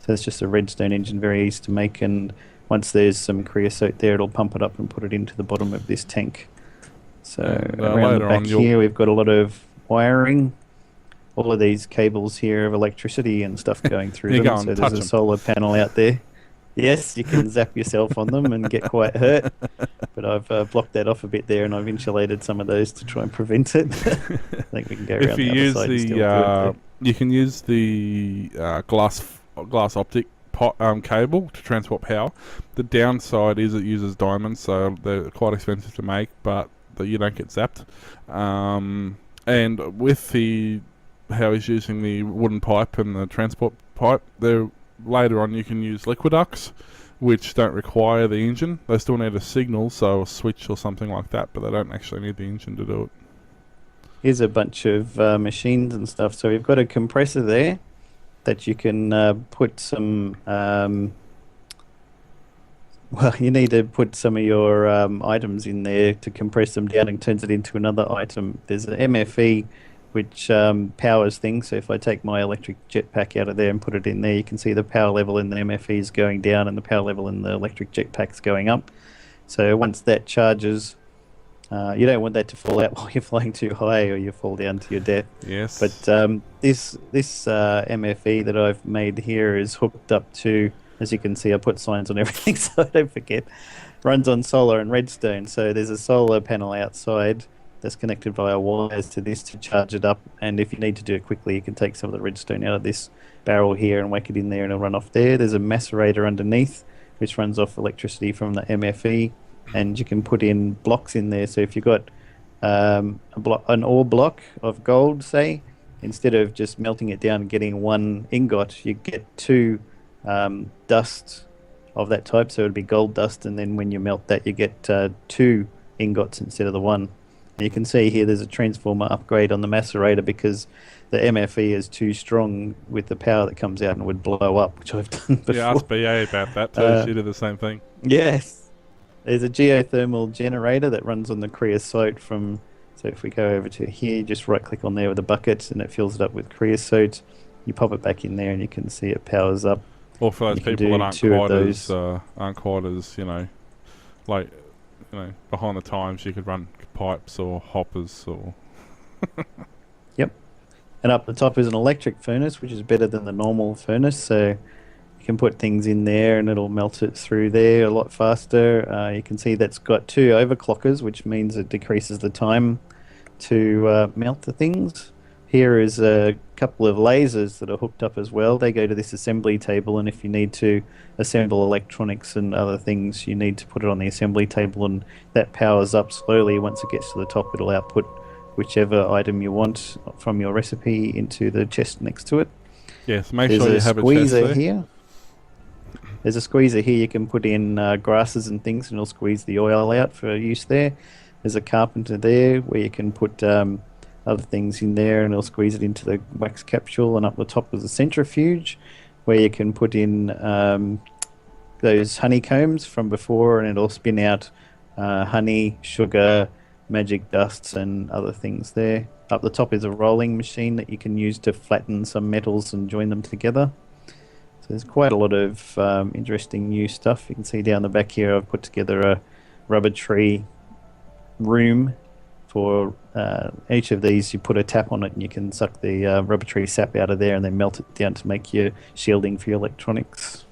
A: So it's just a redstone engine, very easy to make, and once there's some creosote there, it'll pump it up and put it into the bottom of this tank. So around the back here, we've got a lot of wiring. All of these cables here of electricity and stuff going through them. So there's a solar panel out there. Yes, you can zap yourself on them and get quite hurt. But I've blocked that off a bit there, and I've insulated some of those to try and prevent it. I think we can go around the other side and still do it.
B: You can use the glass optic cable to transport power. The downside is it uses diamonds, so they're quite expensive to make, but you don't get zapped. And with how he's using the wooden pipe and the transport pipe, later on you can use liquiducts, which don't require the engine. They still need a signal, so a switch or something like that, but they don't actually need the engine to do it.
A: Here's a bunch of machines and stuff. So we've got a compressor there that you can put some... well, you need to put some of your items in there to compress them down and turns it into another item. There's an MFE which powers things. So if I take my electric jetpack out of there and put it in there, you can see the power level in the MFE is going down and the power level in the electric jetpack is going up. So once that charges, you don't want that to fall out while you're flying too high or you fall down to your death.
B: Yes.
A: But this MFE that I've made here is hooked up to, as you can see, I put signs on everything so I don't forget, runs on solar and redstone. So there's a solar panel outside that's connected via wires to this to charge it up, and if you need to do it quickly, you can take some of the redstone out of this barrel here and whack it in there and it'll run off there. There's a macerator underneath which runs off electricity from the MFE, and you can put in blocks in there. So if you've got an ore block of gold, say, instead of just melting it down and getting one ingot, you get two dust of that type, so it'd be gold dust, and then when you melt that you get two ingots instead of the one. You can see here there's a transformer upgrade on the macerator because the MFE is too strong with the power that comes out and would blow up, which I've done before.
B: Yeah, ask BA about that too. She did the same thing.
A: Yes. There's a geothermal generator that runs on the creosote from... So if we go over to here, just right-click on there with a bucket and it fills it up with creosote. You pop it back in there and you can see it powers up.
B: Or for those people that aren't quite as, like, behind the times, you could run pipes or hoppers or...
A: Yep. And up the top is an electric furnace, which is better than the normal furnace. So you can put things in there and it'll melt it through there a lot faster. You can see that's got 2 overclockers, which means it decreases the time to melt the things. Here is a couple of lasers that are hooked up as well. They go to this assembly table, and if you need to assemble electronics and other things, you need to put it on the assembly table, and that powers up slowly. Once it gets to the top, it'll output whichever item you want from your recipe into the chest next to it.
B: Yes, make
A: There's
B: sure you
A: a
B: have a chest
A: squeezer
B: there.
A: here. There's a squeezer here. You can put in grasses and things, and it'll squeeze the oil out for use there. There's a carpenter there where you can put other things in there, and it'll squeeze it into the wax capsule. And up the top is a centrifuge where you can put in those honeycombs from before, and it'll spin out honey, sugar, magic dusts, and other things there. Up the top is a rolling machine that you can use to flatten some metals and join them together. So there's quite a lot of interesting new stuff. You can see down the back here I've put together a rubber tree room. For each of these, you put a tap on it and you can suck the rubber tree sap out of there and then melt it down to make your shielding for your electronics.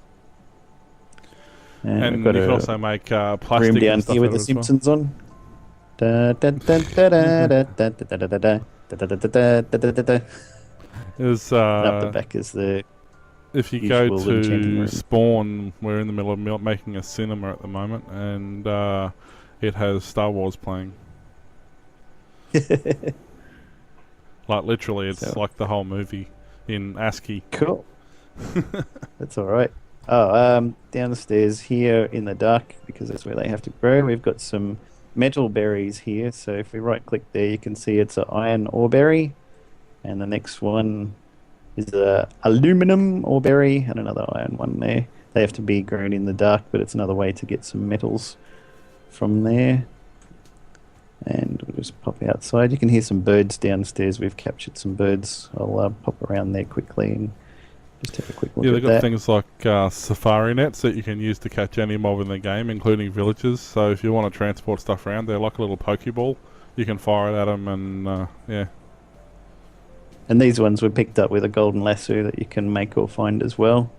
B: And you can also make plastic
A: room down
B: and stuff
A: here with
B: out
A: the
B: of it as well.
A: Simpsons on. Da, da, da, da, da, da, da, da, da, da, da, da, da, da, da, da, da.
B: There's,
A: Up the back is the
B: if you go
A: usual enchanting
B: to
A: room.
B: Spawn, we're in the middle of making a cinema at the moment, and it has Star Wars playing. Like literally, it's like the whole movie in ASCII.
A: Cool. That's all right. Oh, down the stairs here in the dark, because that's where they have to grow, we've got some metal berries here. So if we right click there, you can see it's an iron ore berry, and the next one is a aluminum ore berry, and another iron one there. They have to be grown in the dark, but it's another way to get some metals from there. And we'll just pop outside. You can hear some birds downstairs. We've captured some birds. I'll pop around there quickly and just have a quick look at that.
B: Yeah, they've got things like safari nets that you can use to catch any mob in the game, including villagers. So if you want to transport stuff around, they're like a little Pokeball. You can fire it at them, and yeah.
A: And these ones were picked up with a golden lasso that you can make or find as well.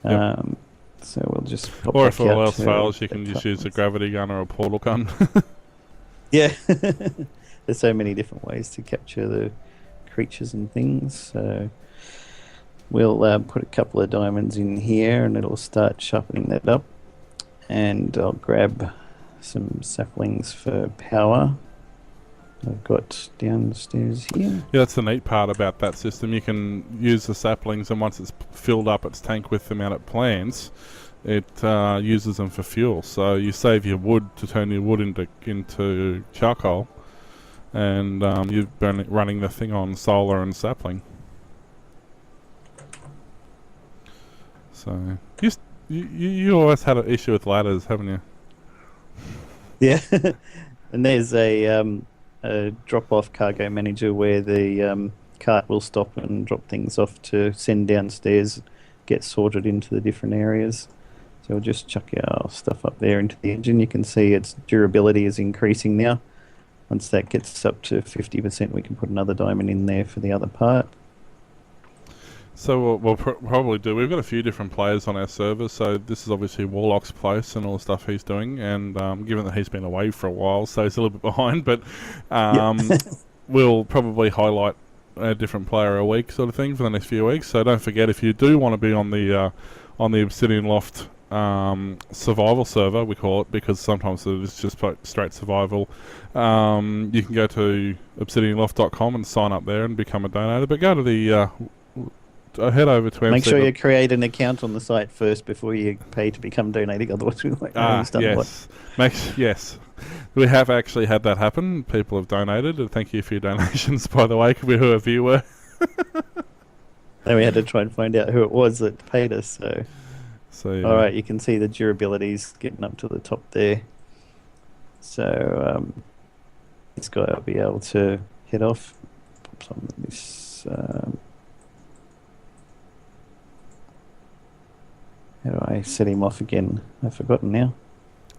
B: Yep.
A: So we'll just pop
B: or
A: back
B: if all
A: out
B: else
A: to
B: fails, you can
A: the
B: just use a
A: top
B: gravity gun or a portal gun.
A: Yeah, there's so many different ways to capture the creatures and things. So we'll put a couple of diamonds in here, and it'll start sharpening that up. And I'll grab some saplings for power. I've got downstairs here.
B: Yeah, that's the neat part about that system. You can use the saplings, and once it's filled up its tank with the amount it plants, it uses them for fuel. So you save your wood to turn your wood into charcoal, and you're running the thing on solar and sapling. So you always had an issue with ladders, haven't you?
A: Yeah, and there's a drop-off cargo manager where the cart will stop and drop things off to send downstairs, get sorted into the different areas. So we'll just chuck our stuff up there into the engine. You can see its durability is increasing now. Once that gets up to 50%, we can put another diamond in there for the other part.
B: So we'll probably do. We've got a few different players on our server, so this is obviously WauloK's place and all the stuff he's doing. And given that he's been away for a while, so he's a little bit behind, but we'll probably highlight a different player a week, sort of thing, for the next few weeks. So don't forget, if you do want to be on the Obsidian Loft survival server, we call it, because sometimes it's just straight survival. You can go to obsidianloft.com and sign up there and become a donator. But go to the head over to
A: Make sure you create an account on the site first before you pay to become donating. Otherwise, we won't know who's done what.
B: Yes, we have actually had that happen. People have donated. And thank you for your donations, by the way, whoever you were.
A: Then we had to try and find out who it was that paid us.
B: So yeah.
A: All right, you can see the durability's getting up to the top there. So this guy will be able to head off. Pop some of this. How do I set him off again? I've forgotten now.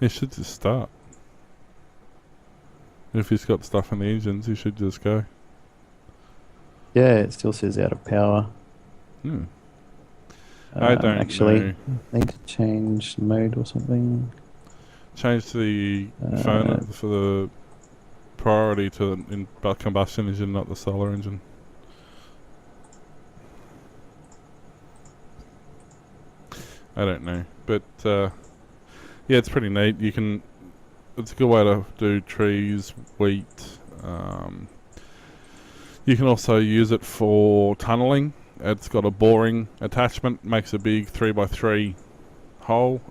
B: You should just start. If he's got stuff in the engines, he should just go.
A: Yeah, it still says out of power.
B: Hmm. I don't
A: actually
B: know.
A: need to change mode or something.
B: Change the phone for the priority to combustion engine, not the solar engine. I don't know, but yeah, it's pretty neat. You can. It's a good way to do trees, wheat. You can also use it for tunneling. It's got a boring attachment, makes a big 3x3 hole.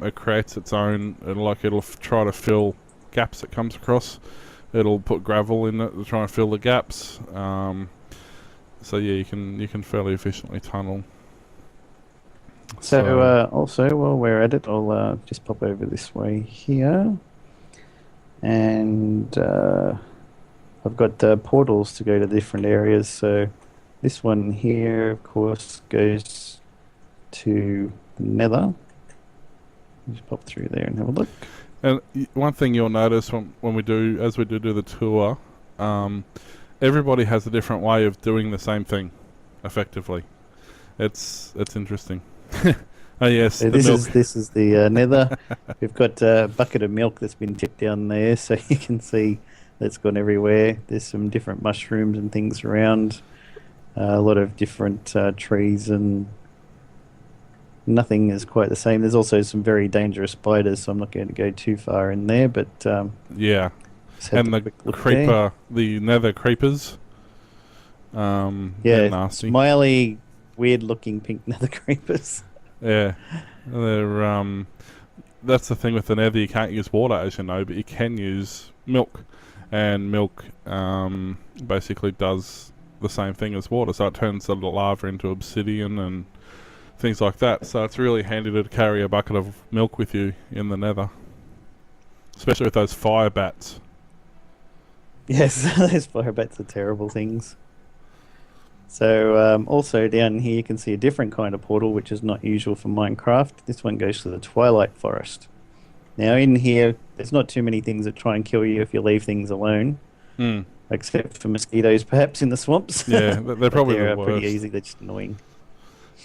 B: It creates its own. It'll try to fill gaps it comes across. It'll put gravel in it to try and fill the gaps. So yeah, you can fairly efficiently tunnel.
A: So also, while we're at it, I'll just pop over this way here, and I've got portals to go to different areas. So this one here, of course, goes to the Nether. Just pop through there and have a look.
B: And one thing you'll notice when we do the tour, everybody has a different way of doing the same thing, effectively. It's interesting. Oh yes,
A: so this is the Nether. We've got a bucket of milk that's been tipped down there, so you can see that's gone everywhere. There's some different mushrooms and things around. A lot of different trees, and nothing is quite the same. There's also some very dangerous spiders, so I'm not going to go too far in there. But
B: yeah, and the Nether creepers.
A: Yeah,
B: they're nasty.
A: Smiley, weird-looking pink Nether creepers.
B: Yeah, they're that's the thing with the Nether. You can't use water, as you know, but you can use milk, and milk basically does the same thing as water. So it turns the lava into obsidian and things like that. So it's really handy to carry a bucket of milk with you in the Nether, especially with those fire bats.
A: Yes, those fire bats are terrible things. So also down here you can see a different kind of portal, which is not usual for Minecraft. This one goes to the Twilight Forest. Now in here, there's not too many things that try and kill you if you leave things alone. Except for mosquitoes, perhaps, in the swamps.
B: Yeah, they're probably
A: they're
B: the worst.
A: pretty easy. They're just annoying.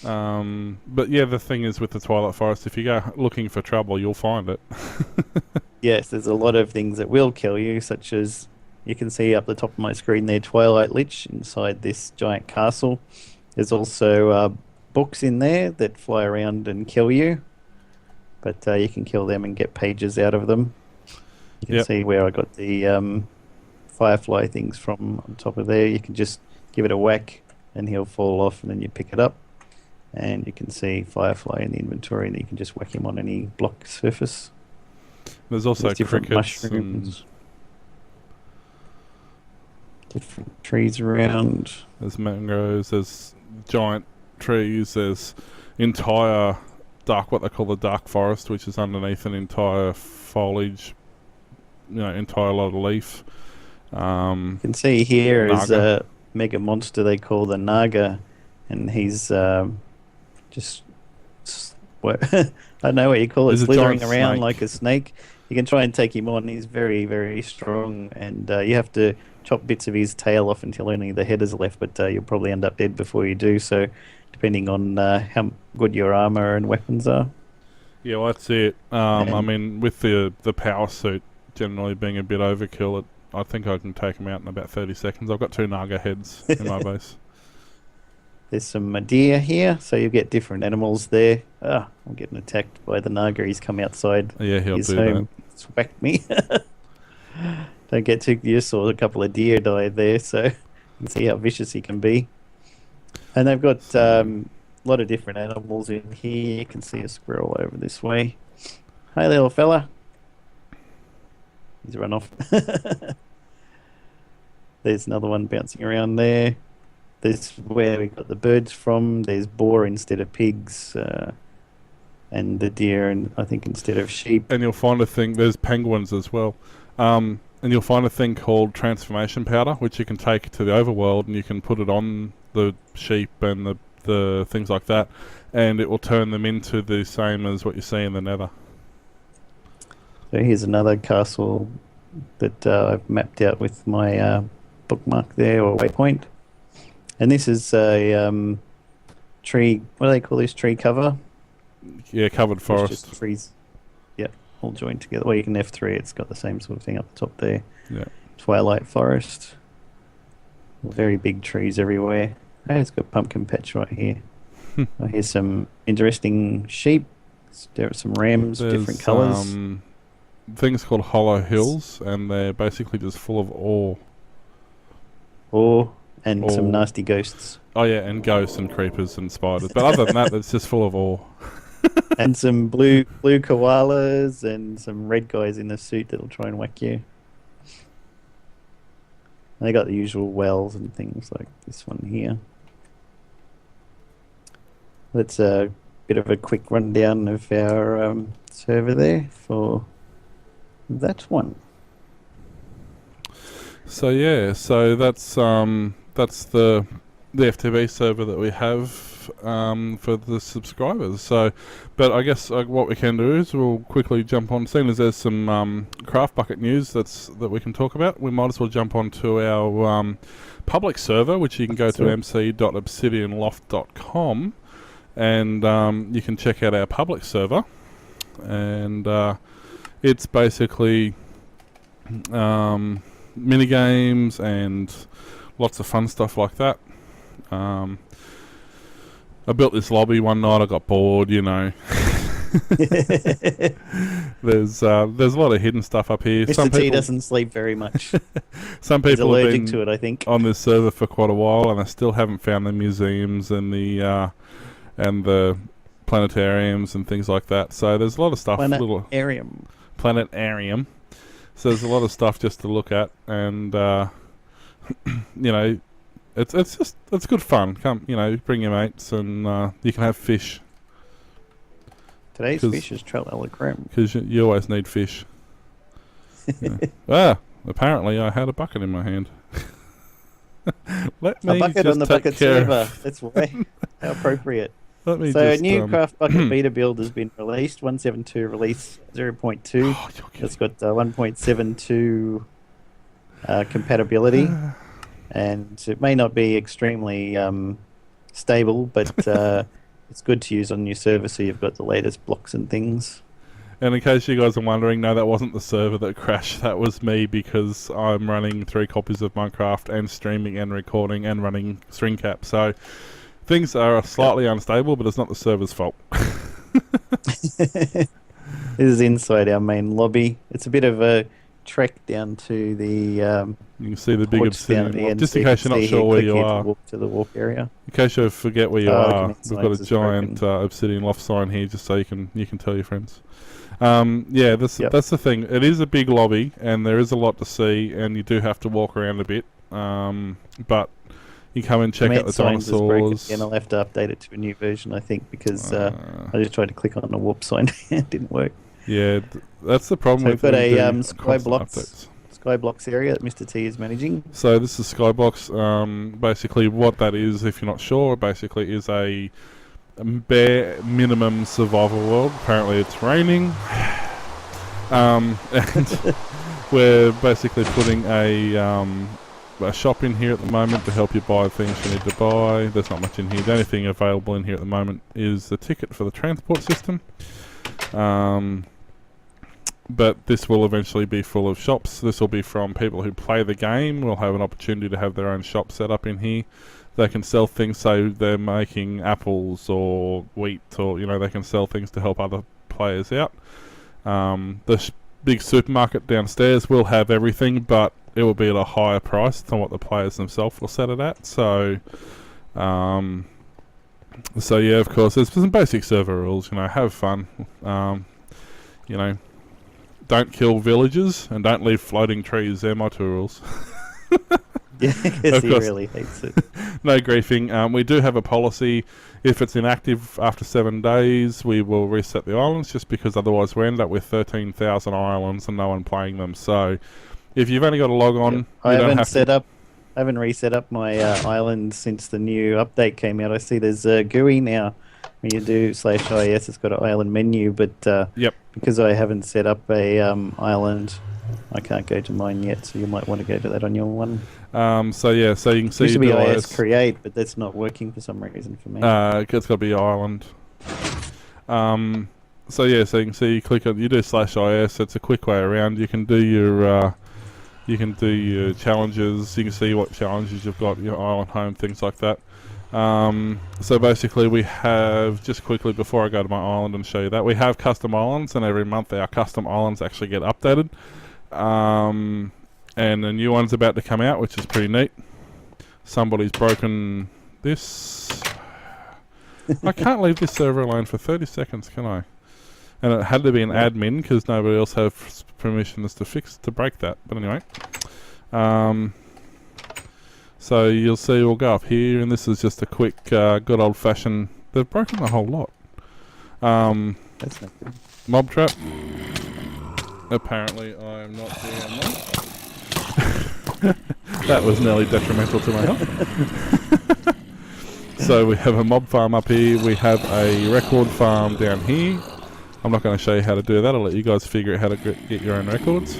B: But yeah, the thing is with the Twilight Forest, if you go looking for trouble, you'll find it.
A: Yes, there's a lot of things that will kill you, such as you can see up the top of my screen there, Twilight Lich inside this giant castle. There's also books in there that fly around and kill you, but you can kill them and get pages out of them. You can see where I got the firefly things from on top of there. You can just give it a whack and he'll fall off, and then you pick it up. And you can see Firefly in the inventory, and you can just whack him on any block surface.
B: There's also
A: different mushrooms, different trees around.
B: There's mangroves, there's giant trees, there's entire what they call the dark forest, which is underneath an entire foliage, entire lot of leaf.
A: You can see here is a mega monster they call the Naga, and he's just I don't know what you call it, slithering around like a snake. You can try and take him on. He's very, very strong, and you have to chop bits of his tail off until only the head is left, but you'll probably end up dead before you do, so depending on how good your armor and weapons are.
B: Yeah, well, that's it. I mean, with the power suit generally being a bit overkill, I think I can take him out in about 30 seconds. I've got 2 Naga heads in my base.
A: There's some deer here, so you get different animals there. I'm getting attacked by the Naga. He's come outside.
B: Yeah, he'll do that.
A: He's whacked me. Don't get too used to. A couple of deer died there, so you can see how vicious he can be. And they've got a lot of different animals in here. You can see a squirrel over this way. Hey, little fella. He's run off. There's another one bouncing around there. This is where we got the birds from. There's boar instead of pigs, and the deer, and I think instead of sheep.
B: And you'll find a thing. There's penguins as well, and you'll find a thing called transformation powder, which you can take to the overworld, and you can put it on the sheep and the things like that, and it will turn them into the same as what you see in the Nether.
A: So here's another castle that I've mapped out with my bookmark there, or waypoint. And this is a tree. What do they call this? Tree cover.
B: Yeah, covered
A: It's
B: forest.
A: just trees. Yeah, all joined together. Well, you can F3. It's got the same sort of thing up the top there.
B: Yeah.
A: Twilight forest. Very big trees everywhere. Hey, it's got pumpkin patch right here. I hear some interesting sheep. There are some rams, different colours.
B: Things called hollow hills, and they're basically just full of ore.
A: Ore and some nasty ghosts.
B: Oh yeah, and ghosts and creepers and spiders. But other than that, it's just full of ore.
A: And some blue koalas and some red guys in a suit that'll try and whack you. They got the usual wells and things like this one here. That's a bit of a quick rundown of our server there for that one.
B: So yeah, so that's the FTB server that we have for the subscribers. So, but I guess what we can do is we'll quickly jump on. Seeing as there's some Craft Bucket news that we can talk about, we might as well jump on to our public server, which you can go to mc.obsidianloft.com, and you can check out our public server, and it's basically mini games and lots of fun stuff like that. I built this lobby one night. I got bored, you know. There's a lot of hidden stuff up here.
A: Mr. T doesn't sleep very much.
B: Some
A: He's
B: people have
A: allergic
B: been
A: to it, I think,
B: on this server for quite a while, and I still haven't found the museums and the planetariums and things like that. So there's a lot of stuff.
A: Planetarium.
B: So there's a lot of stuff just to look at, and you know, it's good fun. Come, you know, bring your mates, and you can have fish.
A: Today's fish is tralala creme.
B: Because you always need fish. Yeah. Apparently I had a bucket in my hand. Let me
A: a bucket
B: just
A: on the
B: take
A: bucket
B: care
A: server. That's why. How appropriate.
B: Let me
A: So a
B: just,
A: new Craft Bucket beta build has been released. 1.7.2 release 0.2.
B: Oh,
A: It's got 1.72 compatibility, and it may not be extremely stable, but it's good to use on your server, so you've got the latest blocks and things.
B: And in case you guys are wondering, no, that wasn't the server that crashed. That was me, because I'm running 3 copies of Minecraft and streaming and recording and running string cap. So things are slightly unstable, but it's not the server's fault.
A: This is inside our main lobby. It's a bit of a trek down to the
B: you can see the big Obsidian Loft. Just in case you're not sure where you are.
A: Walk to the walk area.
B: In case you forget where you are, we've got a giant
A: broken.
B: Obsidian Loft sign here, just so you can tell your friends. Yeah, that's the thing. It is a big lobby, and there is a lot to see, and you do have to walk around a bit. But you come and check out the dinosaurs.
A: And I'll have to update it to a new version, I think, because I just tried to click on the warp sign and it didn't work.
B: Yeah, that's the problem.
A: So
B: with
A: we've got a
B: Skyblocks
A: area that Mr. T is managing.
B: So this is Skyblocks. Basically, what that is, if you're not sure, basically is a bare minimum survival world. Apparently, it's raining, and we're basically putting a shop in here at the moment to help you buy things you need to buy. There's not much in here. The only thing available in here at the moment is the ticket for the transport system. But this will eventually be full of shops. This will be from people who play the game. Will have an opportunity to have their own shop set up in here. They can sell things, so they're making apples or wheat, or they can sell things to help other players out. The big supermarket downstairs will have everything, but it will be at a higher price than what the players themselves will set it at. So yeah, of course, there's some basic server rules. Have fun. Don't kill villagers and don't leave floating trees. They're my 2 rules.
A: Yeah, because he really hates it.
B: No griefing. We do have a policy. If it's inactive after 7 days, we will reset the islands, just because otherwise we end up with 13,000 islands and no one playing them. So if you've only got to log on,
A: I haven't reset up my island since the new update came out. I see there's a GUI now. When you do /IS, it's got an island menu, but because I haven't set up a island I can't go to mine yet, so you might want to go to that on your one.
B: So yeah, so you can see
A: Used to be
B: the
A: IS create, but that's not working for some reason for me.
B: It's got to be island. So yeah, so you can see, you do /IS. It's a quick way around. You can do your challenges. You can see what challenges you've got, your island home, things like that. So basically we have, just quickly before I go to my island and show you that, we have custom islands, and every month our custom islands actually get updated. And a new one's about to come out, which is pretty neat. Somebody's broken this. I can't leave this server alone for 30 seconds, can I? And it had to be an admin because nobody else has permissions to break that. But anyway. So you'll see we'll go up here, and this is just a quick, good old-fashioned... They've broken the whole lot.
A: That's not good.
B: Mob trap. Apparently I am not doing one. That was nearly detrimental to my health. So we have a mob farm up here. We have a record farm down here. I'm not going to show you how to do that. I'll let you guys figure out how to get your own records.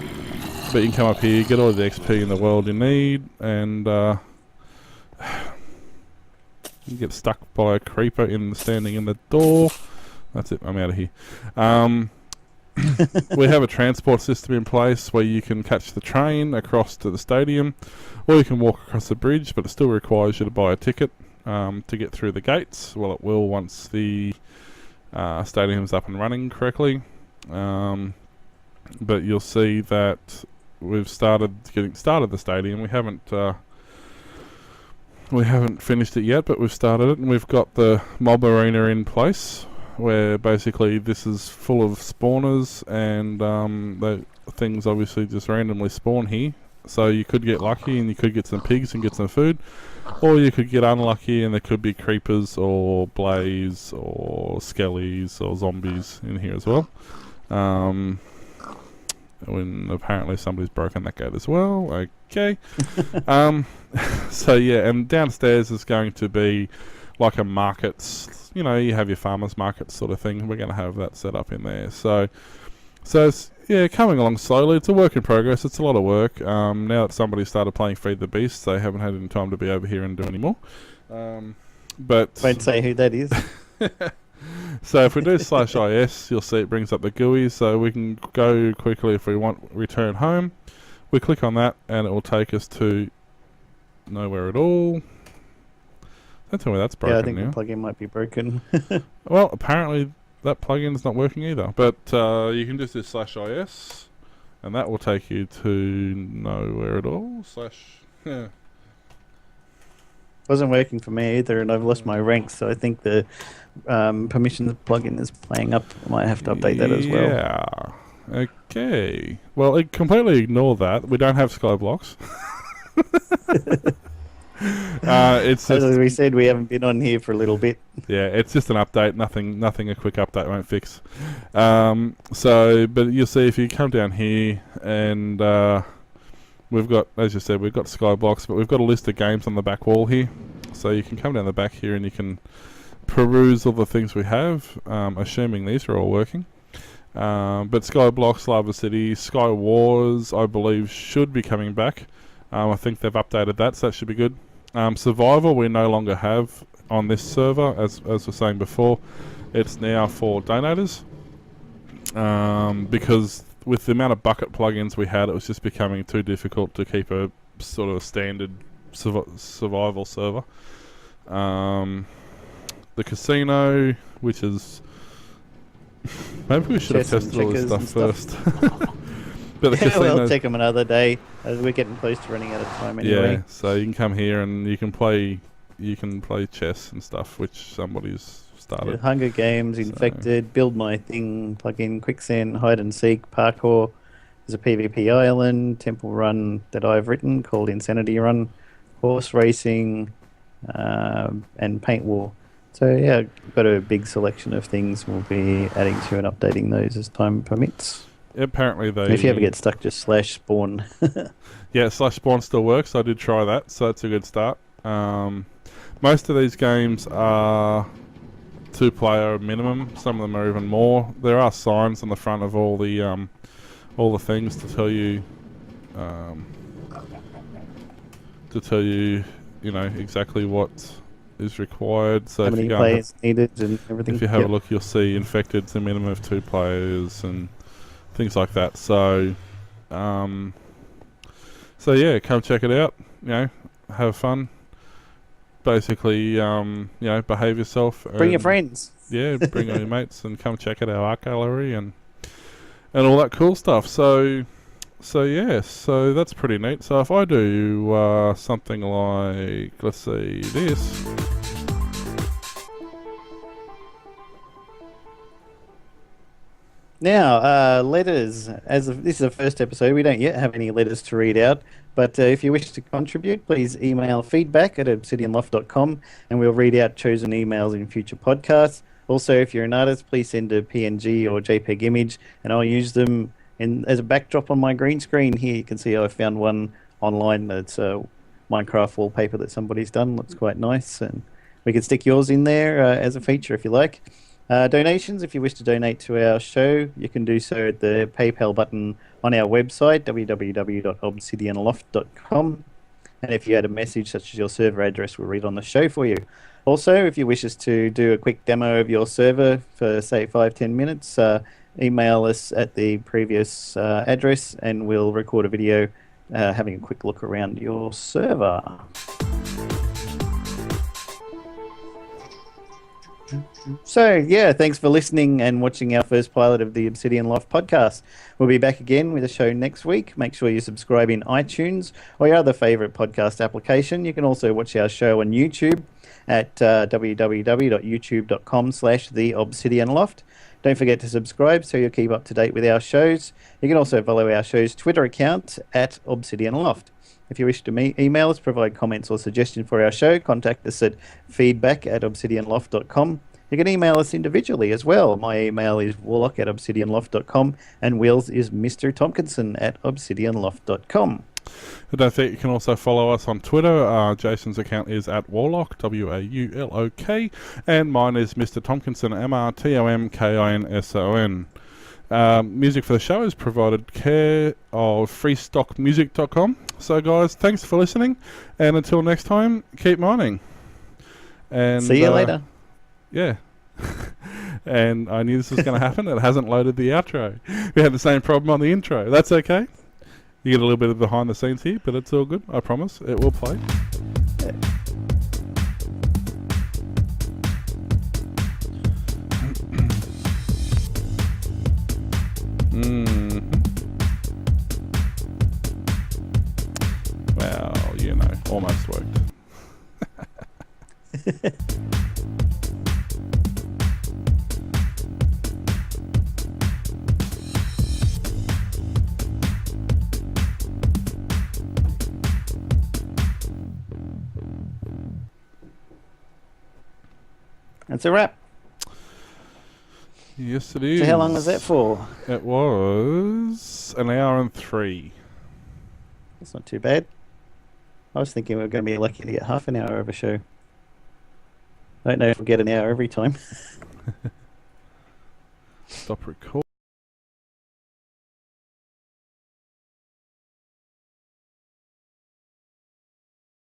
B: But you can come up here, get all the XP in the world you need, and you get stuck by a creeper standing in the door. That's it, I'm out of here. We have a transport system in place where you can catch the train across to the stadium, or you can walk across the bridge, but it still requires you to buy a ticket to get through the gates. Well, it will once the stadium's up and running correctly. But you'll see that we've getting started the stadium. We haven't finished it yet, but we've started it, and we've got the mob arena in place, where basically this is full of spawners, and the things obviously just randomly spawn here. So you could get lucky and you could get some pigs and get some food, or you could get unlucky and there could be creepers or blaze or skellies or zombies in here as well. When apparently somebody's broken that gate as well. Okay. So yeah, and downstairs is going to be like a markets, you have your farmers market sort of thing. We're going to have that set up in there. So it's, coming along slowly. It's a work in progress. It's a lot of work. Now that somebody started playing Feed the Beast, they haven't had any time to be over here and do any more. But
A: won't say who that is.
B: So if we do /IS, you'll see it brings up the GUI, so we can go quickly if we want return home. We click on that and it will take us to nowhere at all. Don't tell me that's broken.
A: Yeah, I think
B: now.
A: the plugin might be broken.
B: Well, apparently that plugin's not working either. But you can just do /IS, and that will take you to nowhere at all.
A: Wasn't working for me either, and I've lost my ranks, so I think the permissions plugin is playing up. I might have to update that as well.
B: Yeah. Okay. Well, completely ignore that. We don't have Skyblocks. It's just,
A: as we said, we haven't been on here for a little bit.
B: Yeah, it's just an update. Nothing a quick update won't fix. But you'll see if you come down here, and we've got, as you said, we've got Skyblocks, but we've got a list of games on the back wall here. So you can come down the back here and you can peruse all the things we have, assuming these are all working. But Skyblocks, Lava City, Sky Wars, I believe, should be coming back. I think they've updated that, so that should be good. Survival we no longer have on this server, as we're saying before. It's now for donators, because with the amount of Bukkit plugins we had, it was just becoming too difficult to keep a sort of standard survival server. The casino, which is... Maybe we should have tested all this stuff first. But the casino,
A: we'll check them another day, as we're getting close to running out of time anyway.
B: Yeah, so you can come here and you can play chess and stuff, which somebody's started.
A: Yeah, Hunger Games, Infected, Build My Thing, Plugin, Quicksand, Hide and Seek, Parkour. There's a PvP island, Temple Run that I've written called Insanity Run, Horse Racing, and Paint War. So yeah, got a big selection of things. We'll be adding to and updating those as time permits.
B: Apparently they...
A: If you ever get stuck, just /spawn.
B: Yeah, /spawn still works. I did try that, so that's a good start. Most of these games are 2-player minimum. Some of them are even more. There are signs on the front of all the all the things to tell you, you know, exactly what is required. So
A: how
B: if
A: many
B: you go
A: players needed and everything.
B: if you have a look, you'll see infected's a minimum of 2 players and things like that. So, so yeah, come check it out. You know, have fun. Basically, you know, behave yourself.
A: Bring your friends.
B: Yeah, bring all your mates and come check out our art gallery and all that cool stuff. So yeah, so that's pretty neat. So if I do something like, let's see, this.
A: Now, letters. This is the first episode, we don't yet have any letters to read out. But if you wish to contribute, please email feedback@obsidianloft.com and we'll read out chosen emails in future podcasts. Also, if you're an artist, please send a PNG or JPEG image and I'll use them as a backdrop on my green screen. Here you can see I found one online that's a Minecraft wallpaper that somebody's done. Looks quite nice. And we can stick yours in there as a feature if you like. Donations, if you wish to donate to our show, you can do so at the PayPal button on our website, www.obsidianloft.com. And if you had a message such as your server address, we'll read on the show for you. Also, if you wish us to do a quick demo of your server for, say, 5-10 minutes, email us at the previous address and we'll record a video having a quick look around your server. So, yeah, thanks for listening and watching our first pilot of the Obsidian Loft podcast. We'll be back again with a show next week. Make sure you subscribe in iTunes or your other favourite podcast application. You can also watch our show on YouTube at www.youtube.com/theobsidianloft. Don't forget to subscribe so you'll keep up to date with our shows. You can also follow our show's Twitter account at Obsidian Loft. If you wish to email us, provide comments or suggestions for our show, contact us at feedback@obsidianloft.com. You can email us individually as well. My email is WauloK@obsidianloft.com and Will's is mrtomkinson@obsidianloft.com.
B: And don't forget you can also follow us on Twitter. Jason's account is at WauloK, WAULOK, and mine is Mr. Tomkinson, MrTomkinson. Music for the show is provided care of freestockmusic.com. So guys, thanks for listening, and until next time, keep mining. And
A: see you later.
B: Yeah. And I knew this was going to happen. It hasn't loaded the outro. We had the same problem on the intro. That's okay. You get a little bit of behind the scenes here, but it's all good. I promise. It will play. Well, you know, almost worked.
A: That's a wrap.
B: Yes, it is.
A: So how long was that for?
B: It was 1 hour and 3.
A: That's not too bad. I was thinking we were going to be lucky to get half an hour of a show. I don't know if we'll get an hour every time.
B: Stop recording.